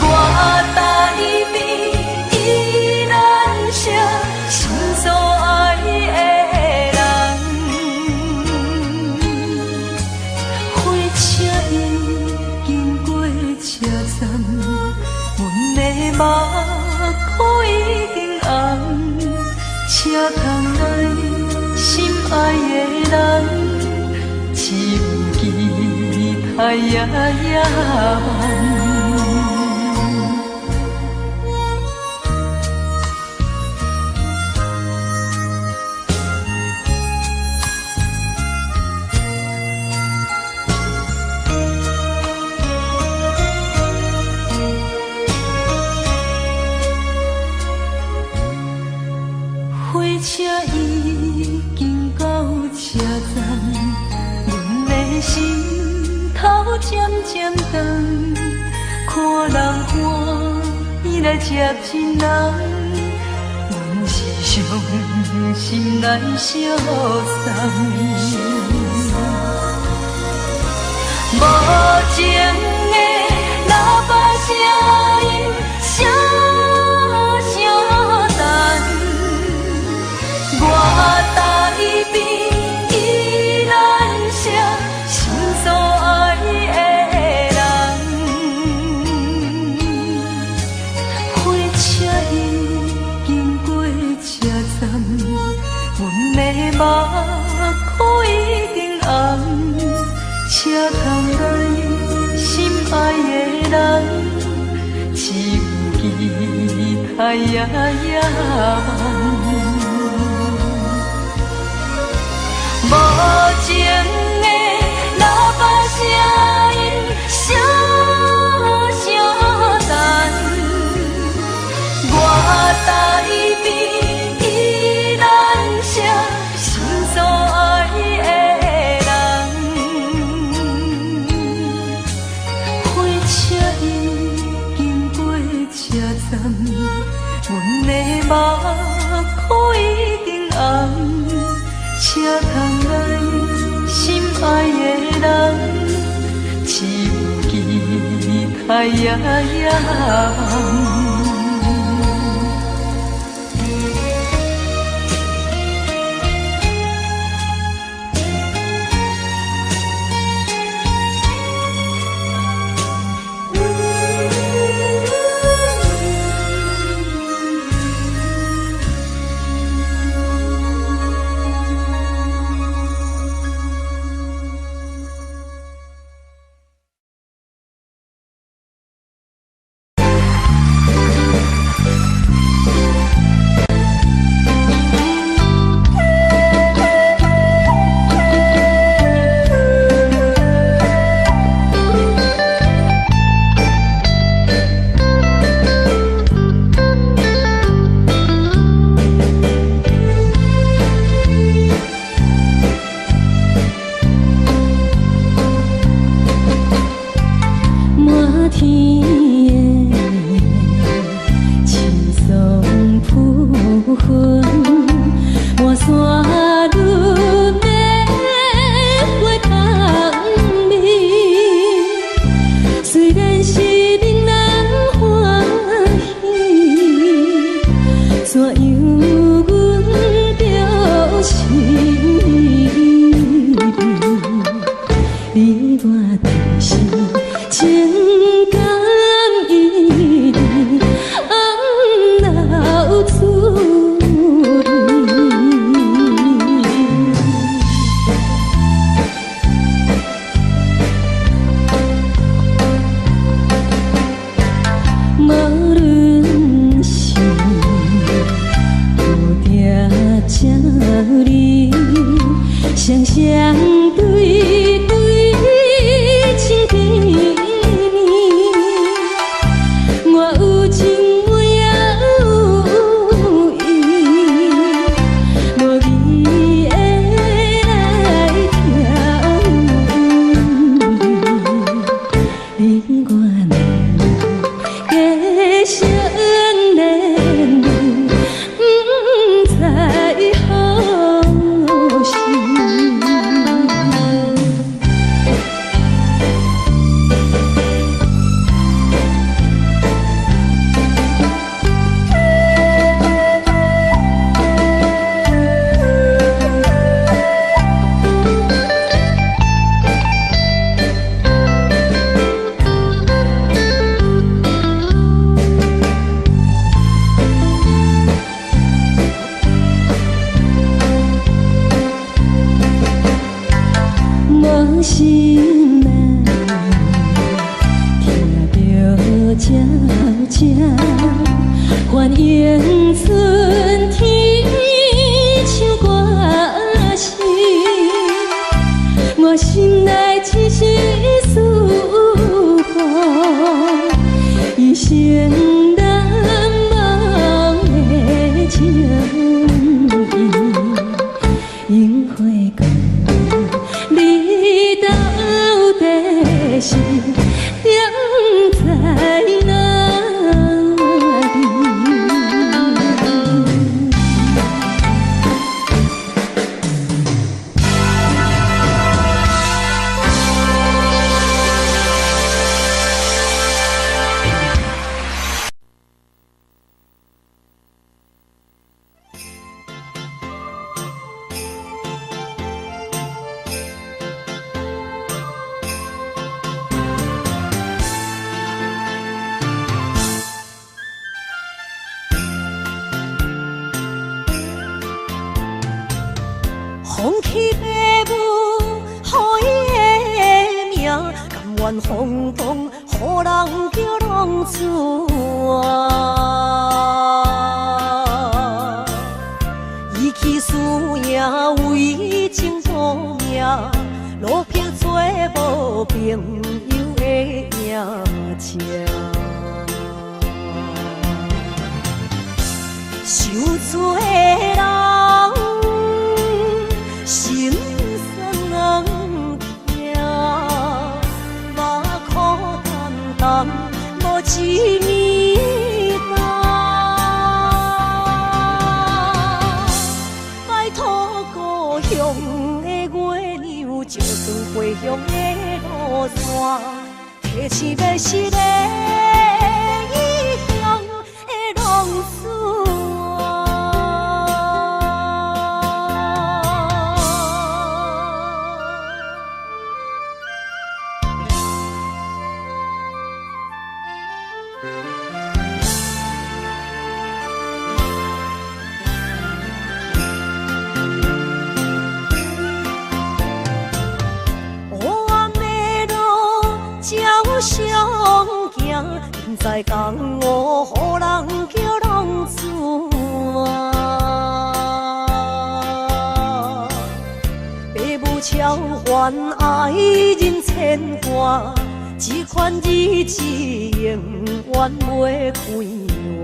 我台边依然是心所爱的人，火车已经过车站，阮的目眶已经红，车窗内心爱的人，只有期待夜夜梦。火车已经到车站，阮的心渐渐长，看人欢喜来接亲人，阮是伤心来相送。无情的喇叭声音，声声淡，我台边依然写心所爱的人，火车已经过车站，阮的目眶已经红。车窗内心爱的人，只有期待夜夜无情的喇叭声音，声声淡，我台边依然写心所爱的。阮的目眶已经红，车窗内心爱的人，只有期待夜夜红。心定在哪里？放弃父母，予伊的命，甘愿风风，予人叫浪子啊！伊去输赢，为情赌命，路撇做无朋友的赢者。受罪的人。心酸痛，目眶淡淡，无一面红。摆脱故乡的月亮，照光回乡的路线，提起要失个异乡的浪子。相行，现在江湖，予人叫浪子啊！父母超还爱人牵挂，这款日子永远袂开换。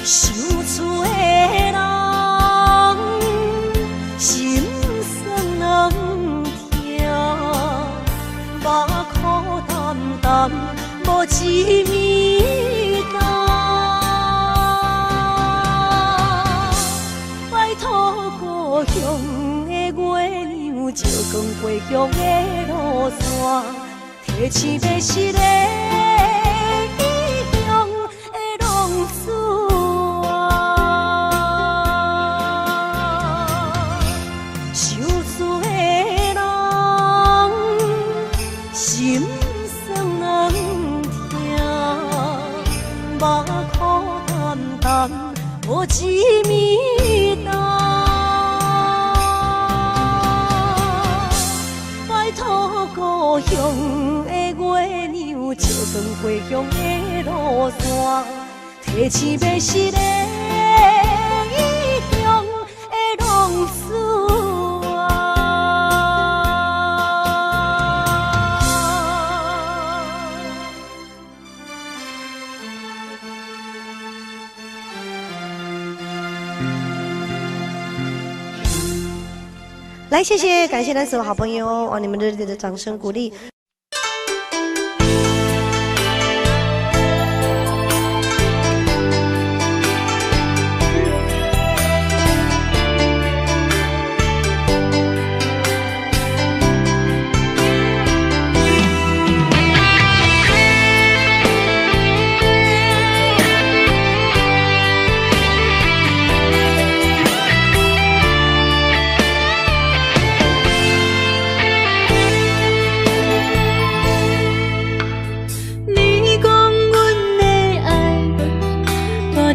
受厝的人，心酸目眶淡淡，无一面红。摆脱故乡的月亮，照光回乡的路线，提起要失个异乡的浪子啊！受罪的人。心酸痛，目眶淡淡，无一面红。摆脱故乡的月亮，照光回乡的路线，提起要失个异乡的浪子啊！来，谢谢，感谢咱所有好朋友哦，你们热烈的掌声鼓励。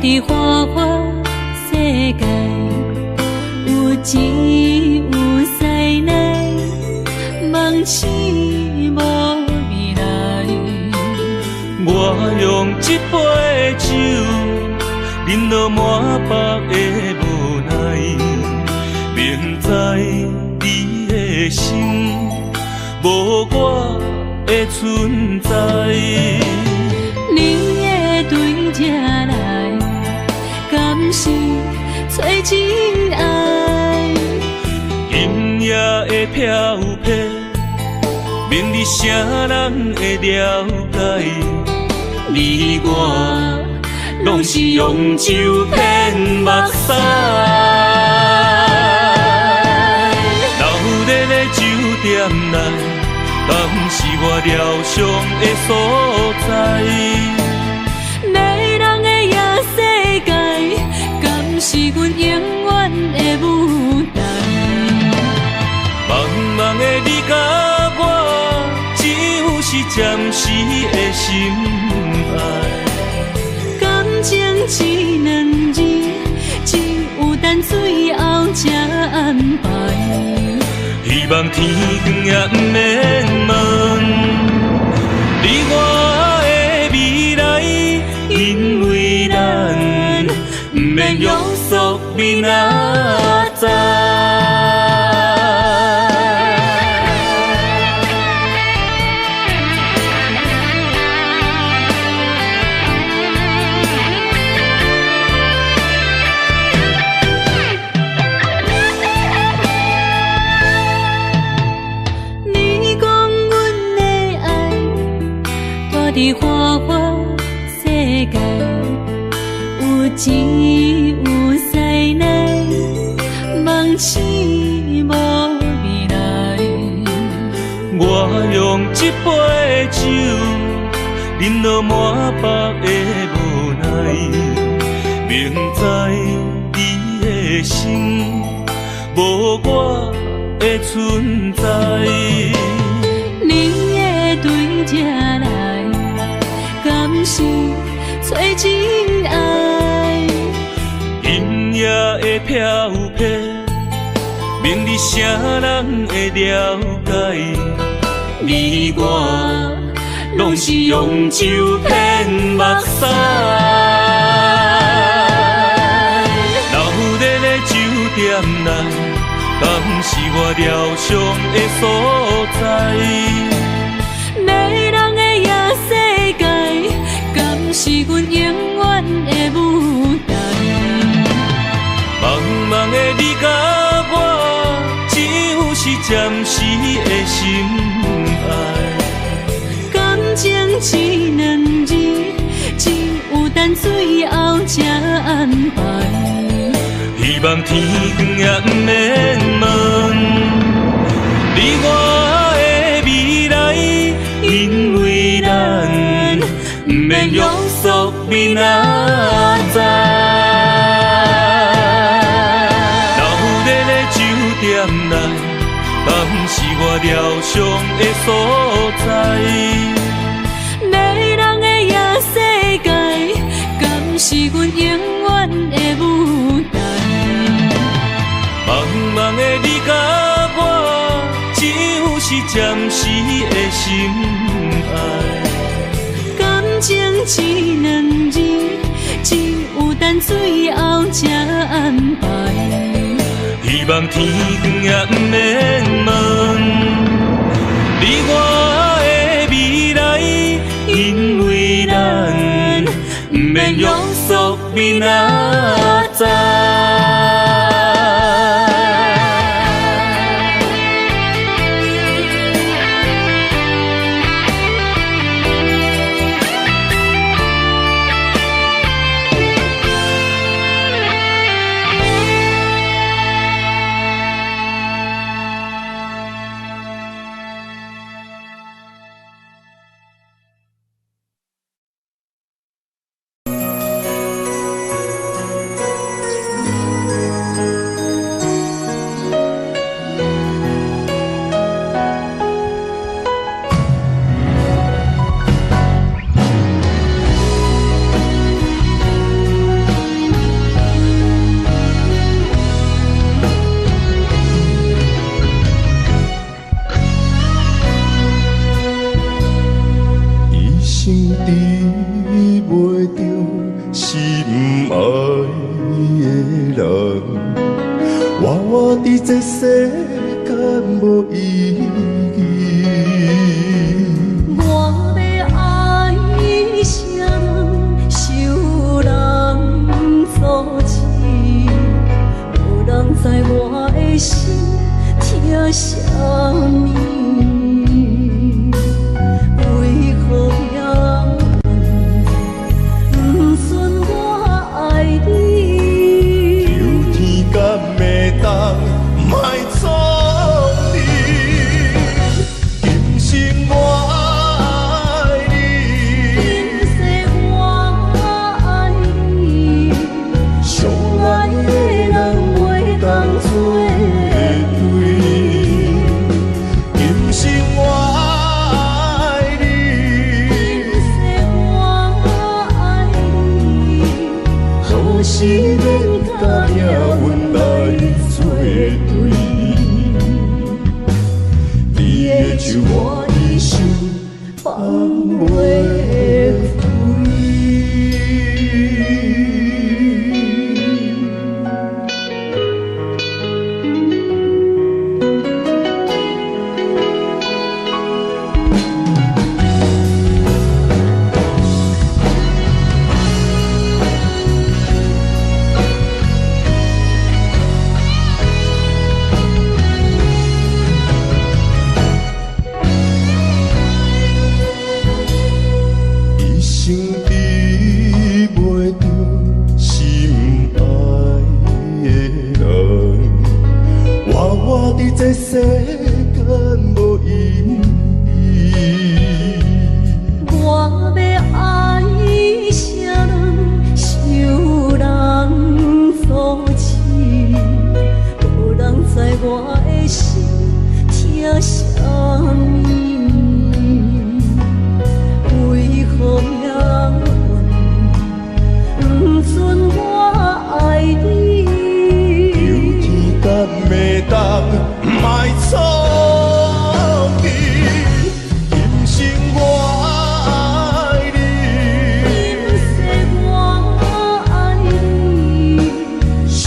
伫花花世界，有钱有势来，梦醒无未来。我用一杯酒，饮落满腹的无奈，明知你的心无我的存在。你的对这来，敢是找真爱？今夜会飘撇，明日啥人会了解？你我拢是用酒骗目屎，流热的酒店内，敢是我疗伤的所在？迷人的夜世界，敢是阮永远的舞台？茫茫的你甲我，只有是暂时的心爱。感情一两字，只有等最后才安排。希望天光也不免问，你我的未来，因为咱不免约束明仔载。伫花花世界，有钱有势来，梦醒无未来。我用一杯酒，饮落满腹的无奈，明知你的心无我的存在。你的对这来，敢是找真爱？阴夜的飘撇，明日啥人会了解？你我拢是用酒骗目屎，流热的酒店内，敢是我疗伤的所在？迷人的夜世界，敢是阮永远的舞台？茫茫的你甲我，只有是暂时的心爱。感情一两字，只有等最后才安排。希望天光也不免问，你我的未来，因为咱不免约束明仔载。流热的酒店内，敢是我疗伤的所在？迷人的夜世界，敢是阮永远的舞台？茫茫的你甲我，只有是暂时的心爱。感情一两字，只有等最后才安排。希望天光也不免问，你我的未来，因为咱不免约束明仔载。在我的心疼着什么？为何也不准我爱你？求天甲袂当莫错你，今生我爱你，今世我爱你，相爱的人袂当做对。今生我爱你，今世我爱你，何时免甲命运来作对？你的手我的手放袂开。一生比袂着心爱的人，活我伫这世间无意义。我要爱谁人，受人所欺，无人知我的心疼什么。为何命运不准我爱你？求天甲袂当莫错你，今生我爱你，今世我爱你，相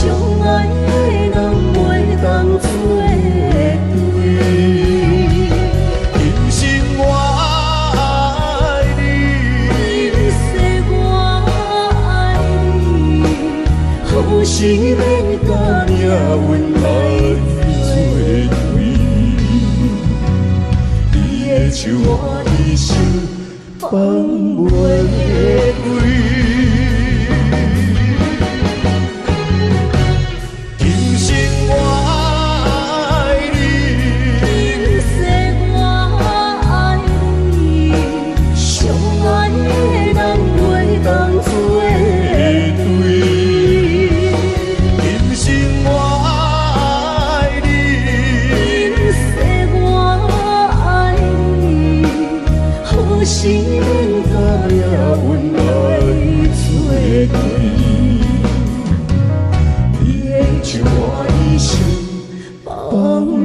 爱的人袂当做对。今生我爱你，今世我爱你，何时免甲命运来作对？你的手我的手放袂开。今生我爱你，今世我爱你，相爱的人袂当做对。今生我爱你，今世我爱你，何时免甲命运来作对？你的手我的手放袂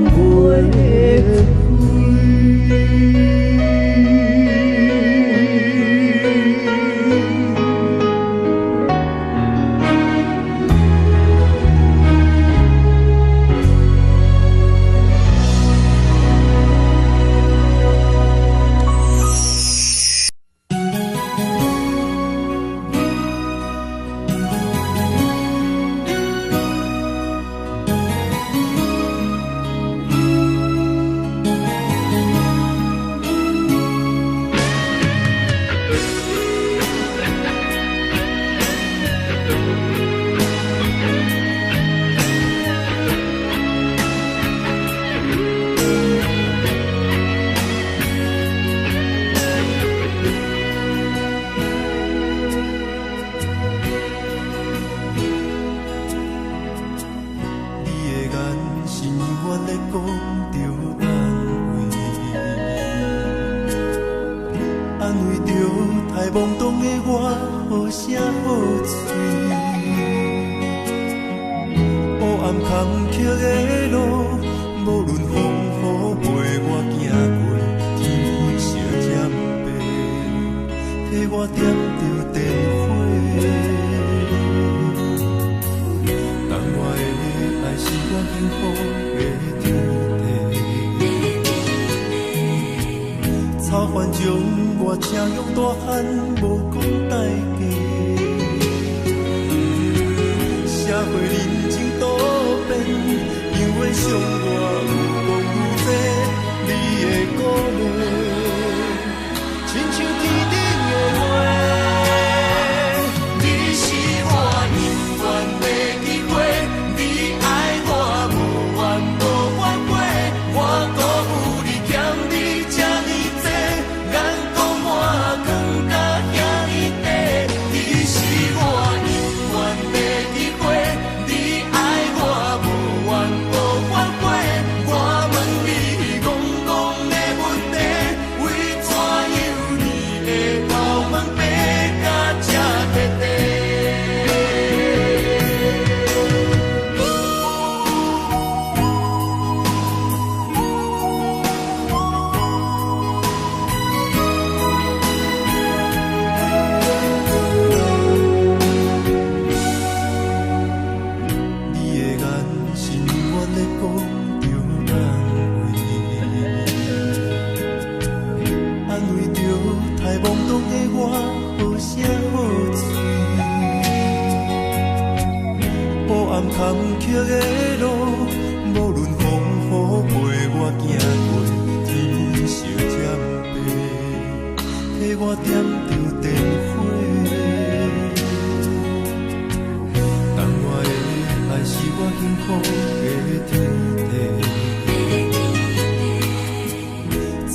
社会人情多变，因为伤我有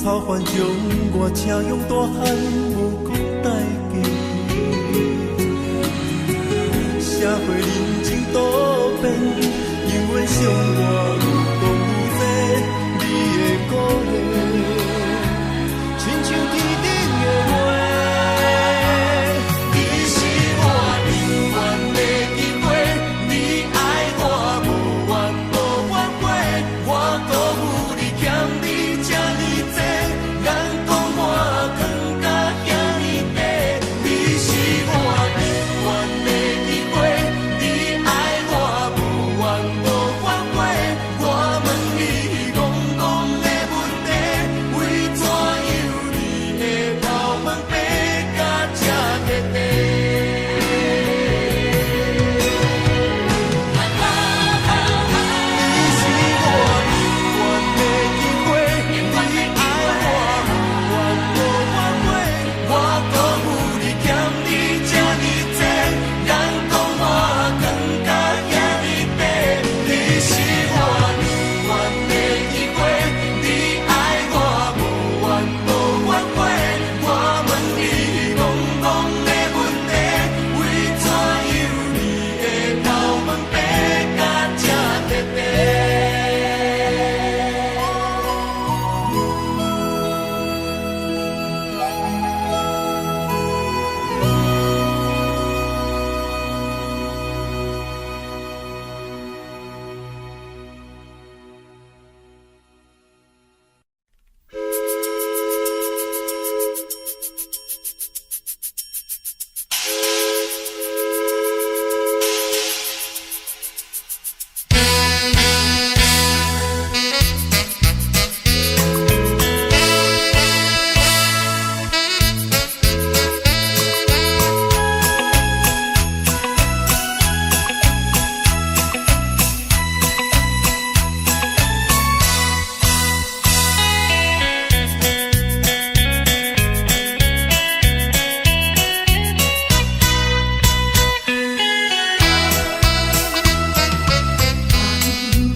草原将我请用大汉无讲代价，社会人情多变，永远相我讲有这你的鼓励，亲像天顶的话，你是我永远的机会，你爱我无怨无怨过，我辜负你欠你这呢多，眼光我更加遐呢多，你是我永远的机会，你爱我无怨无怨过，我问你戆戆的问题，为怎样你的头毛白甲这块块？你是我永远的机会，你爱我无怨无怨过，我辜负你欠你这呢多，眼光我更加遐呢多。你是我永远的机会，你爱我无怨无怨过，我问你戆戆的问题，为怎样你的头毛白甲这块块？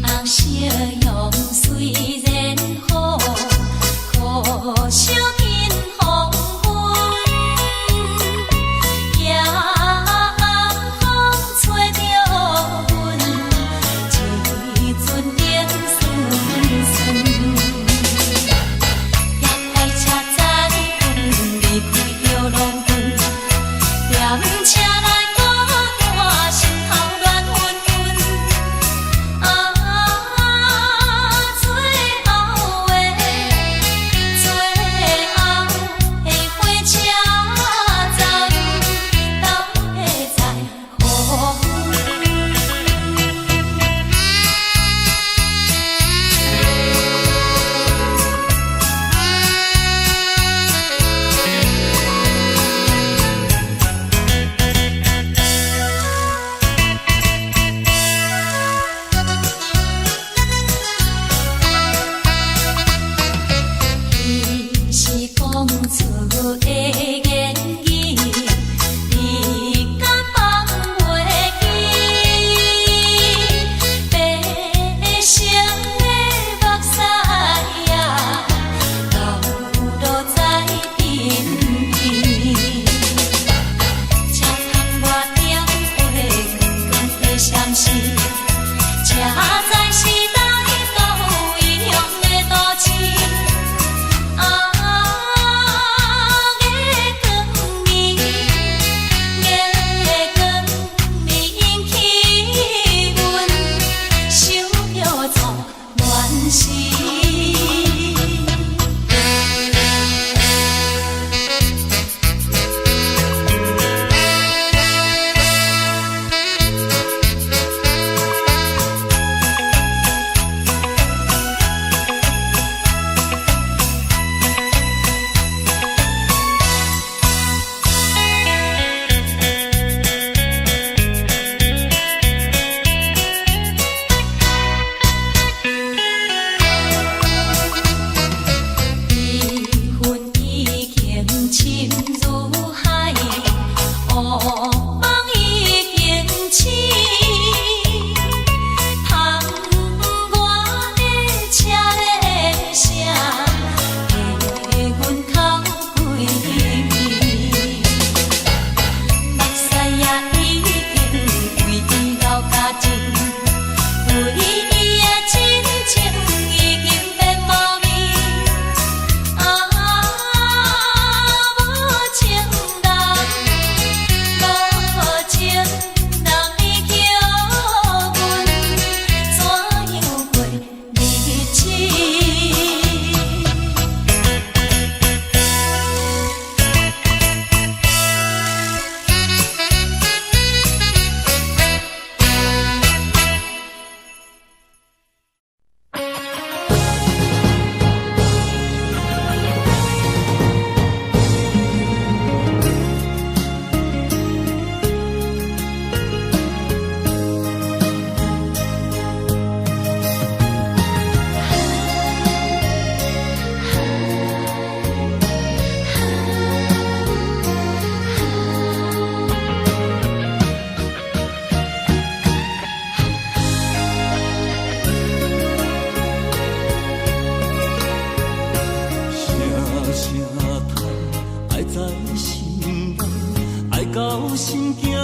红色用虽然好，可惜因黄昏，夜风吹着阮，一阵冷酸酸。夜开车载阮离开着农村，踮车来孤单，心头乱纷纷。最后的火车站，斗会在雨伊是讲出的言语，你敢放袂记？白成的目屎啊，流落在身边。车窗外点火，光光的闪烁，车载时代到异乡的都市。月光暝，月光暝引起阮想着错乱时。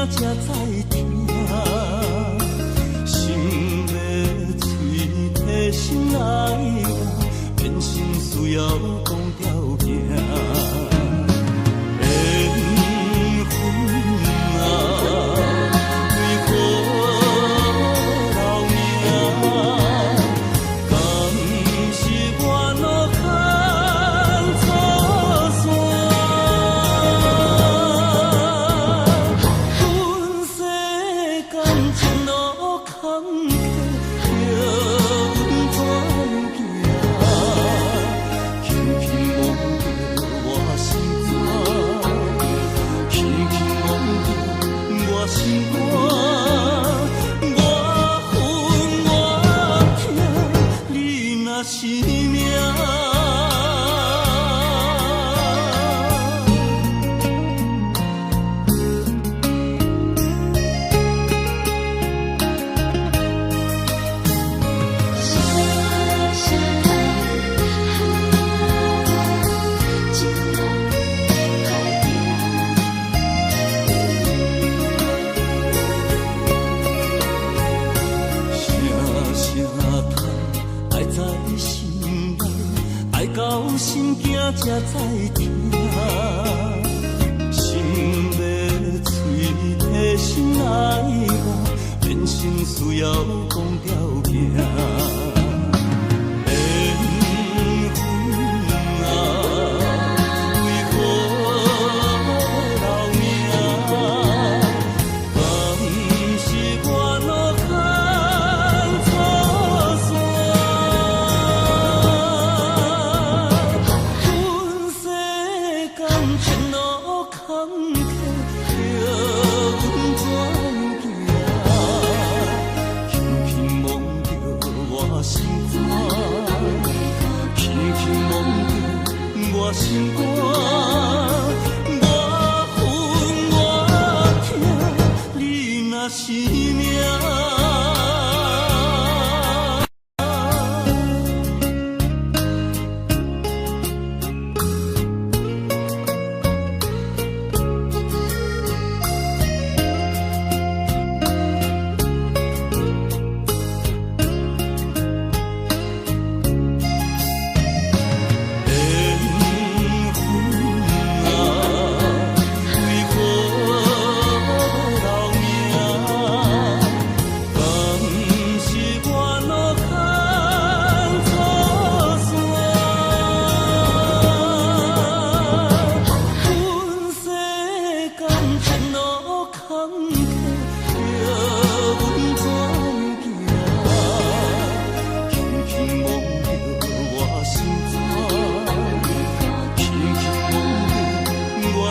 才知听，心要嘴提心来话，变心需要讲条件。缘分啊，为何留名？敢是我路牵错线？阮世间前路坎坷，叫阮怎样行？轻轻摸着我心肝，轻轻摸着我心肝，我恨我痛，你若是命。到心惊才知听，心要嘴提心来话，变心需要讲条件。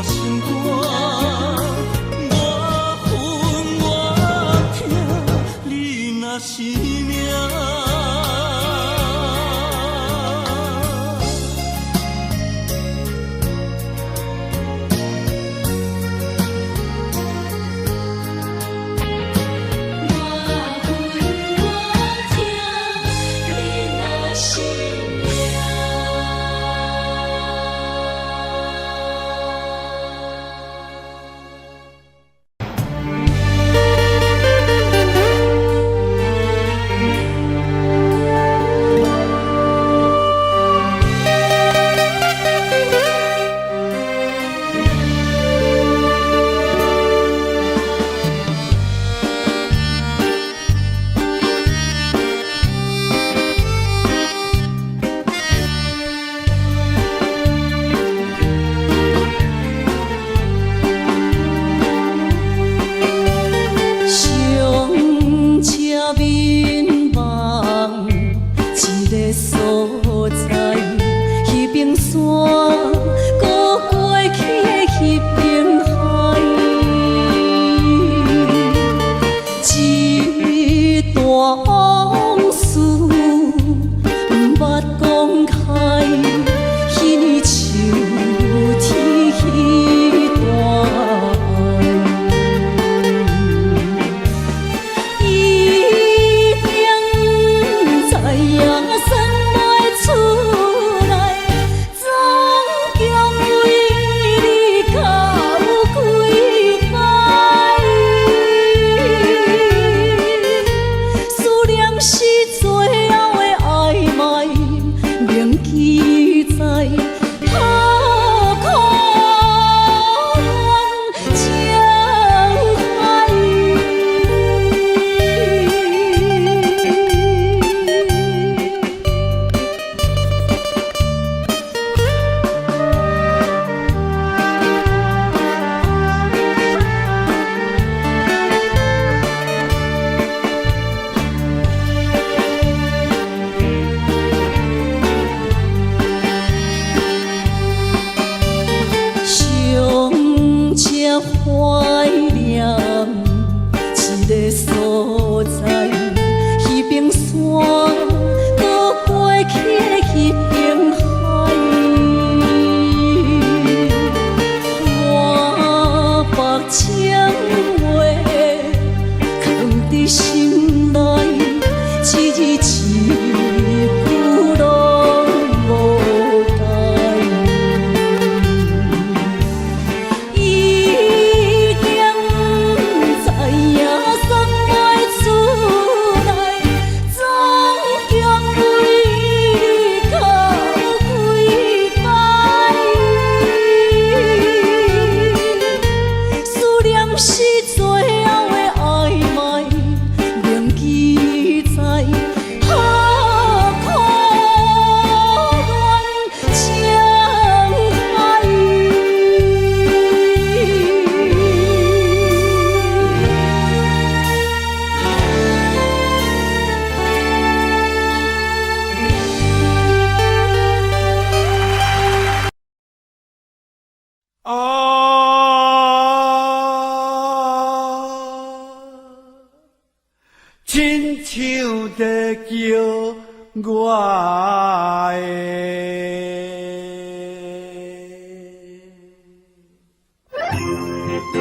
心肝，我恨我痛，你若是命。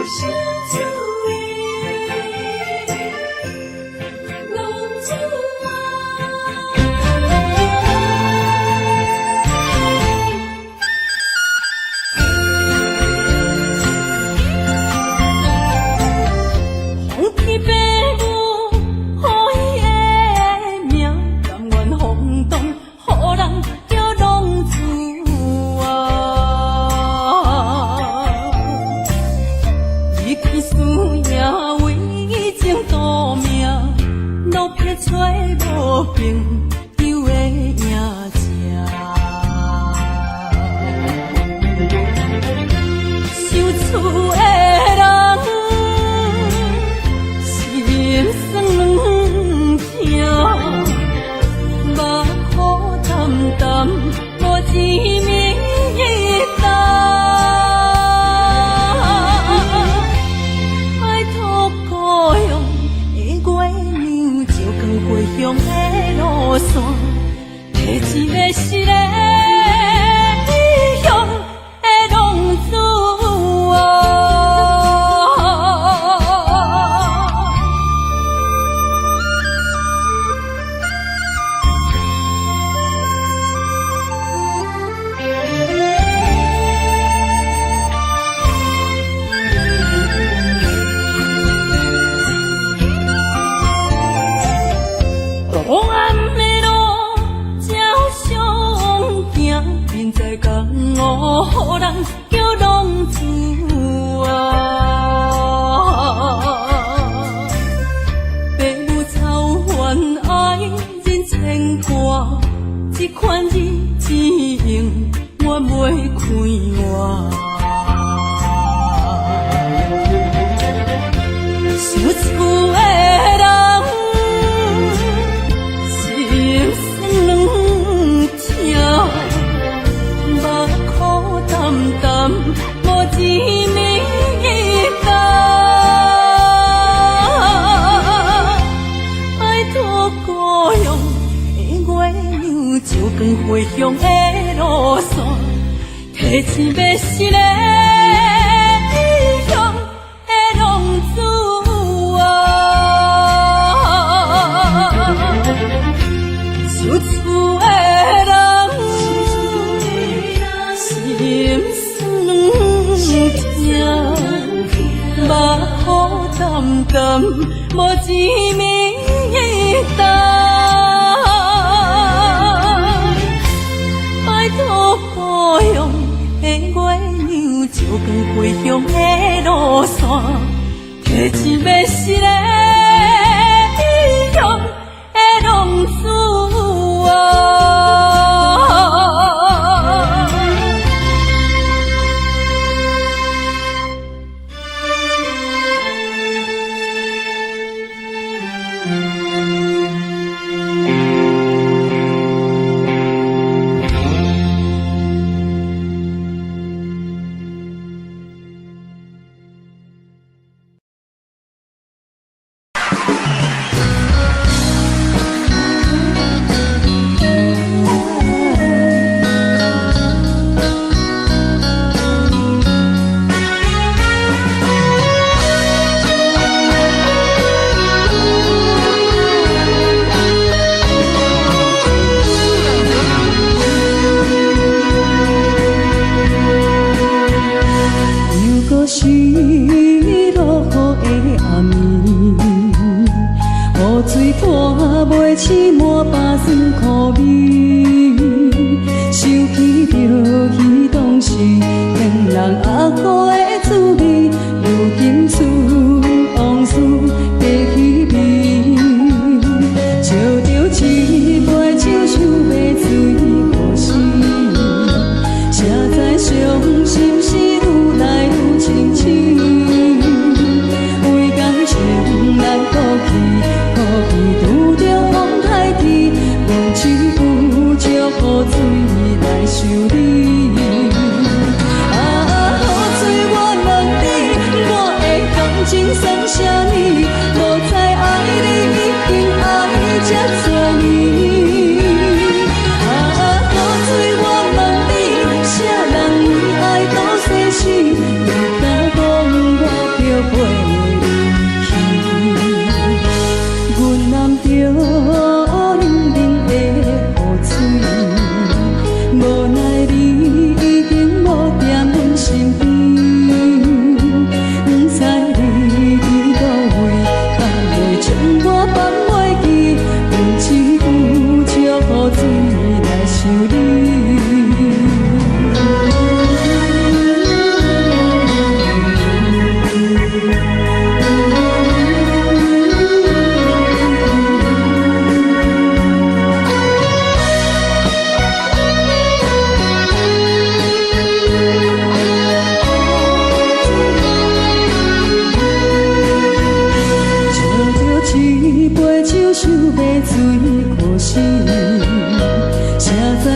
你敢讲我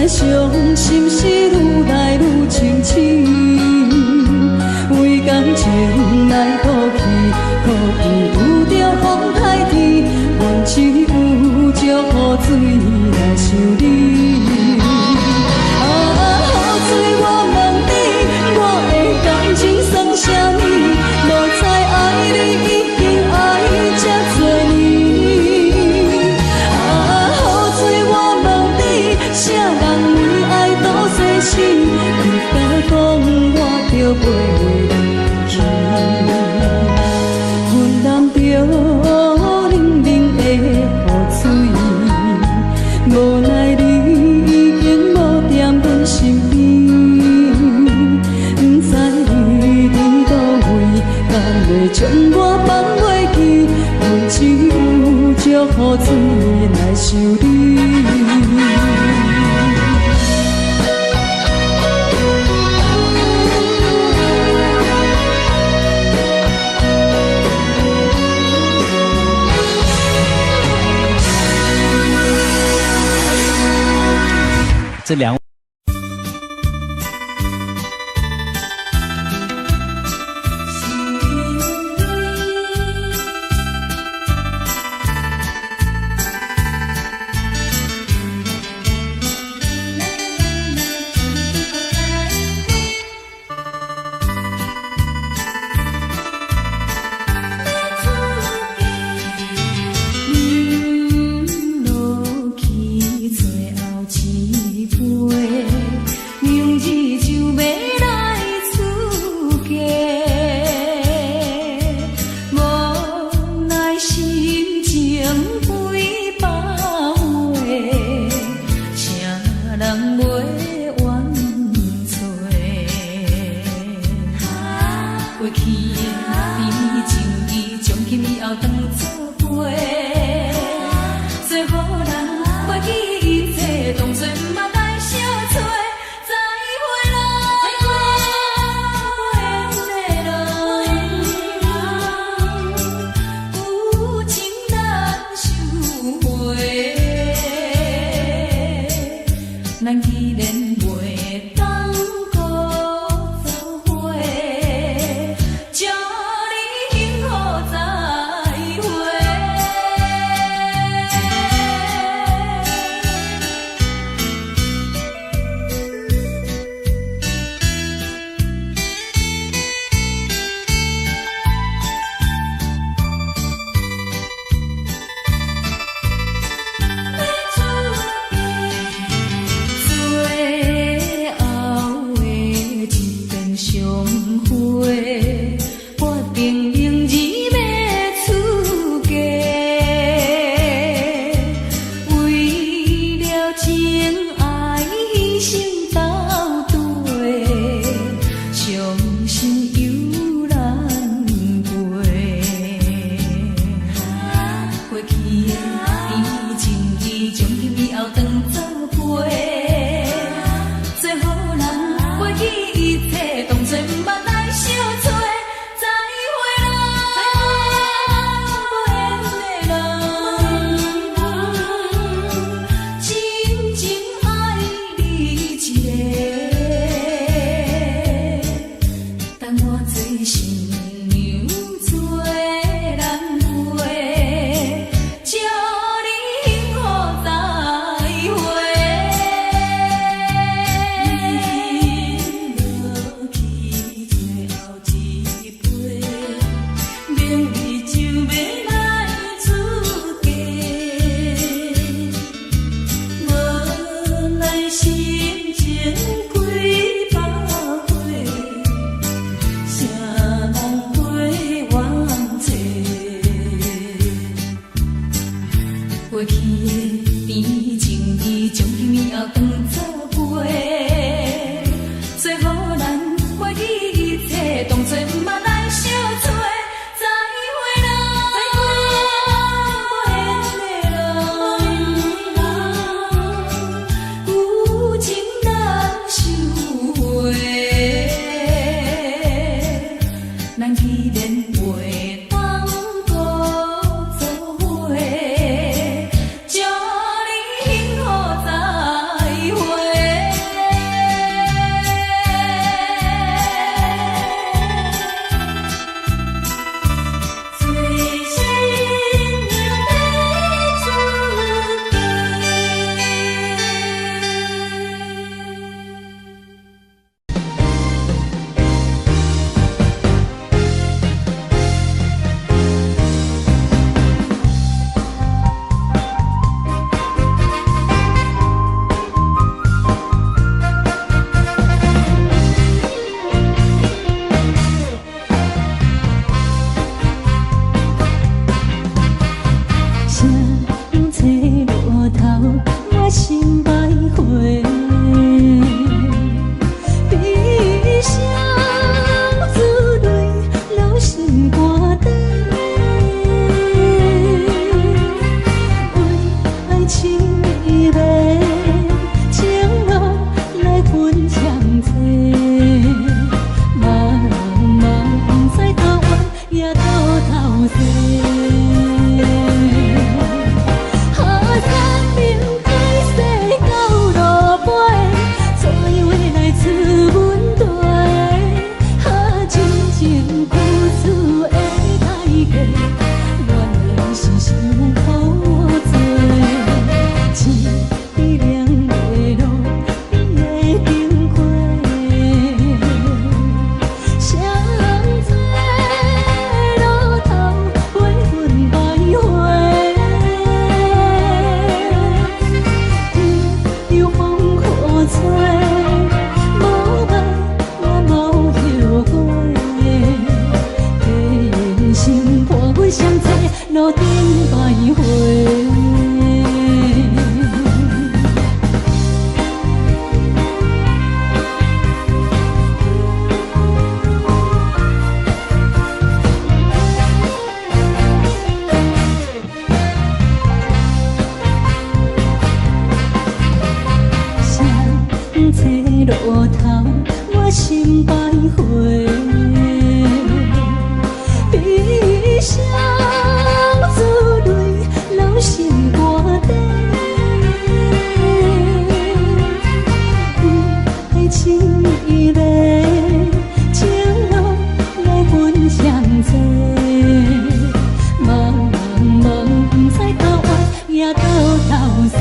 的伤心是愈来愈清醒，为感情来哭泣，可能有着风台天，阮只有祝雨水来想你。雨水我问你，我的感情算啥物？无猜爱你已经爱这多年。雨水我问你，啥人为爱多细心？你敢讲我着袂离去？阮淋着冷冷的雨水，无奈你已经无踮阮身边，不知你伫倒位，敢会将我放袂记？阮只有祝雨水来想你。这两位。找，无爱我无后悔。假人生伴阮相济，路顶徘徊。路头，我心徘徊，悲伤珠泪流心肝底。爱情伊个情路来分相济，茫茫不知到弯也到西。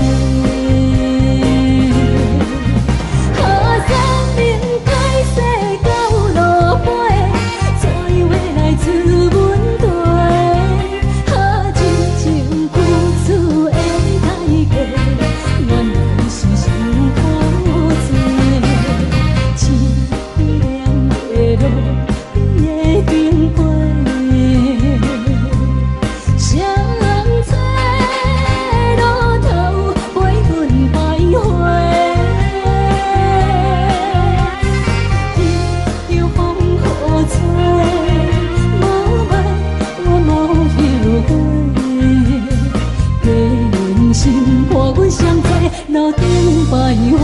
路顶徘徊。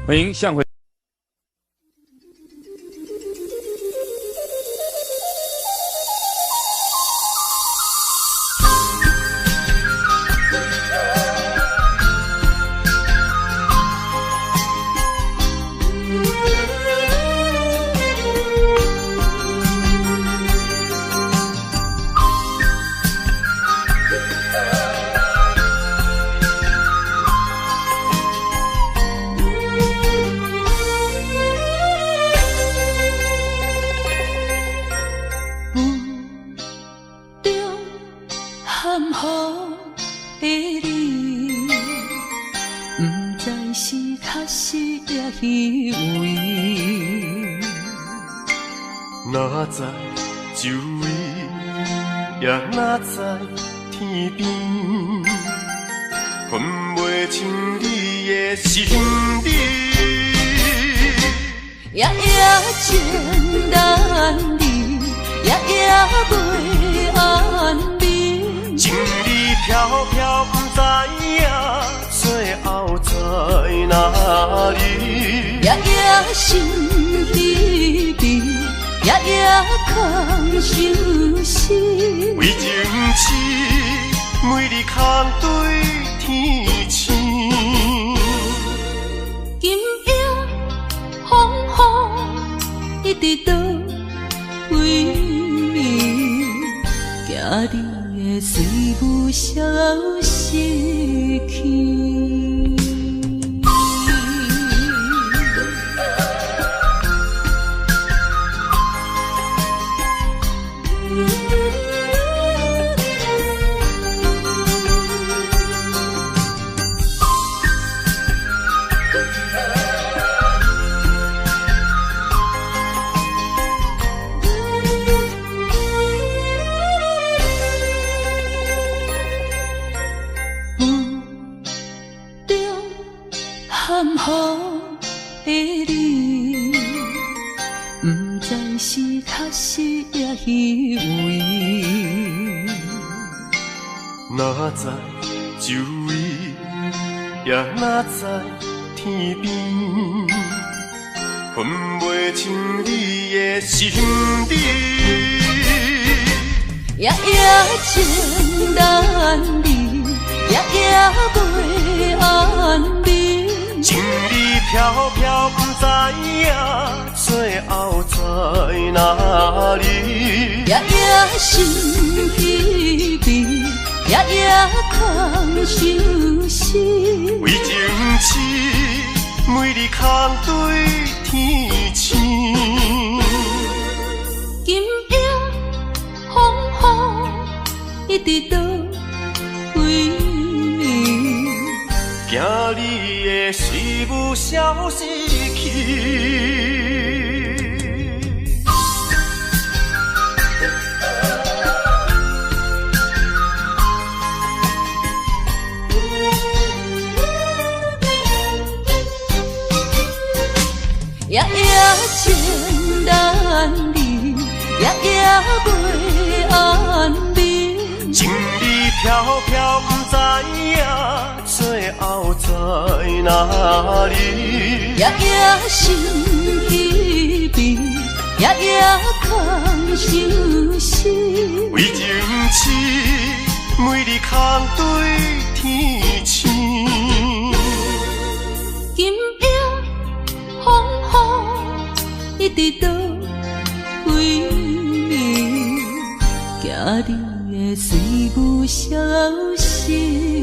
欢迎向回。哪知周围，也哪知天边，分袂清你的心理。夜夜情难离，夜夜袂安眠。情理飘飘，不知影最后在哪里。夜夜心离离，夜夜空相思。为情痴，每日空对天星。今夜风雨一直倒位，惊你的随无消息去。雨的你，不知是确实也虚伪。哪知周围，也哪知天边，分袂清你的心底。夜夜情难离，夜夜袂安眠。情意飘飘，不知影最后在哪里。夜夜心稀微，夜夜空相思。为情痴，每日空对天星。今夜风雨一直倒位，惊你的随无消失去。夜夜情难离，夜夜袂安眠。情意飘飘，不知影最后在哪里。夜夜心稀微，夜夜空相思。为情痴，每日空对天星。今夜风雨一直倒位，惊你的随无消息。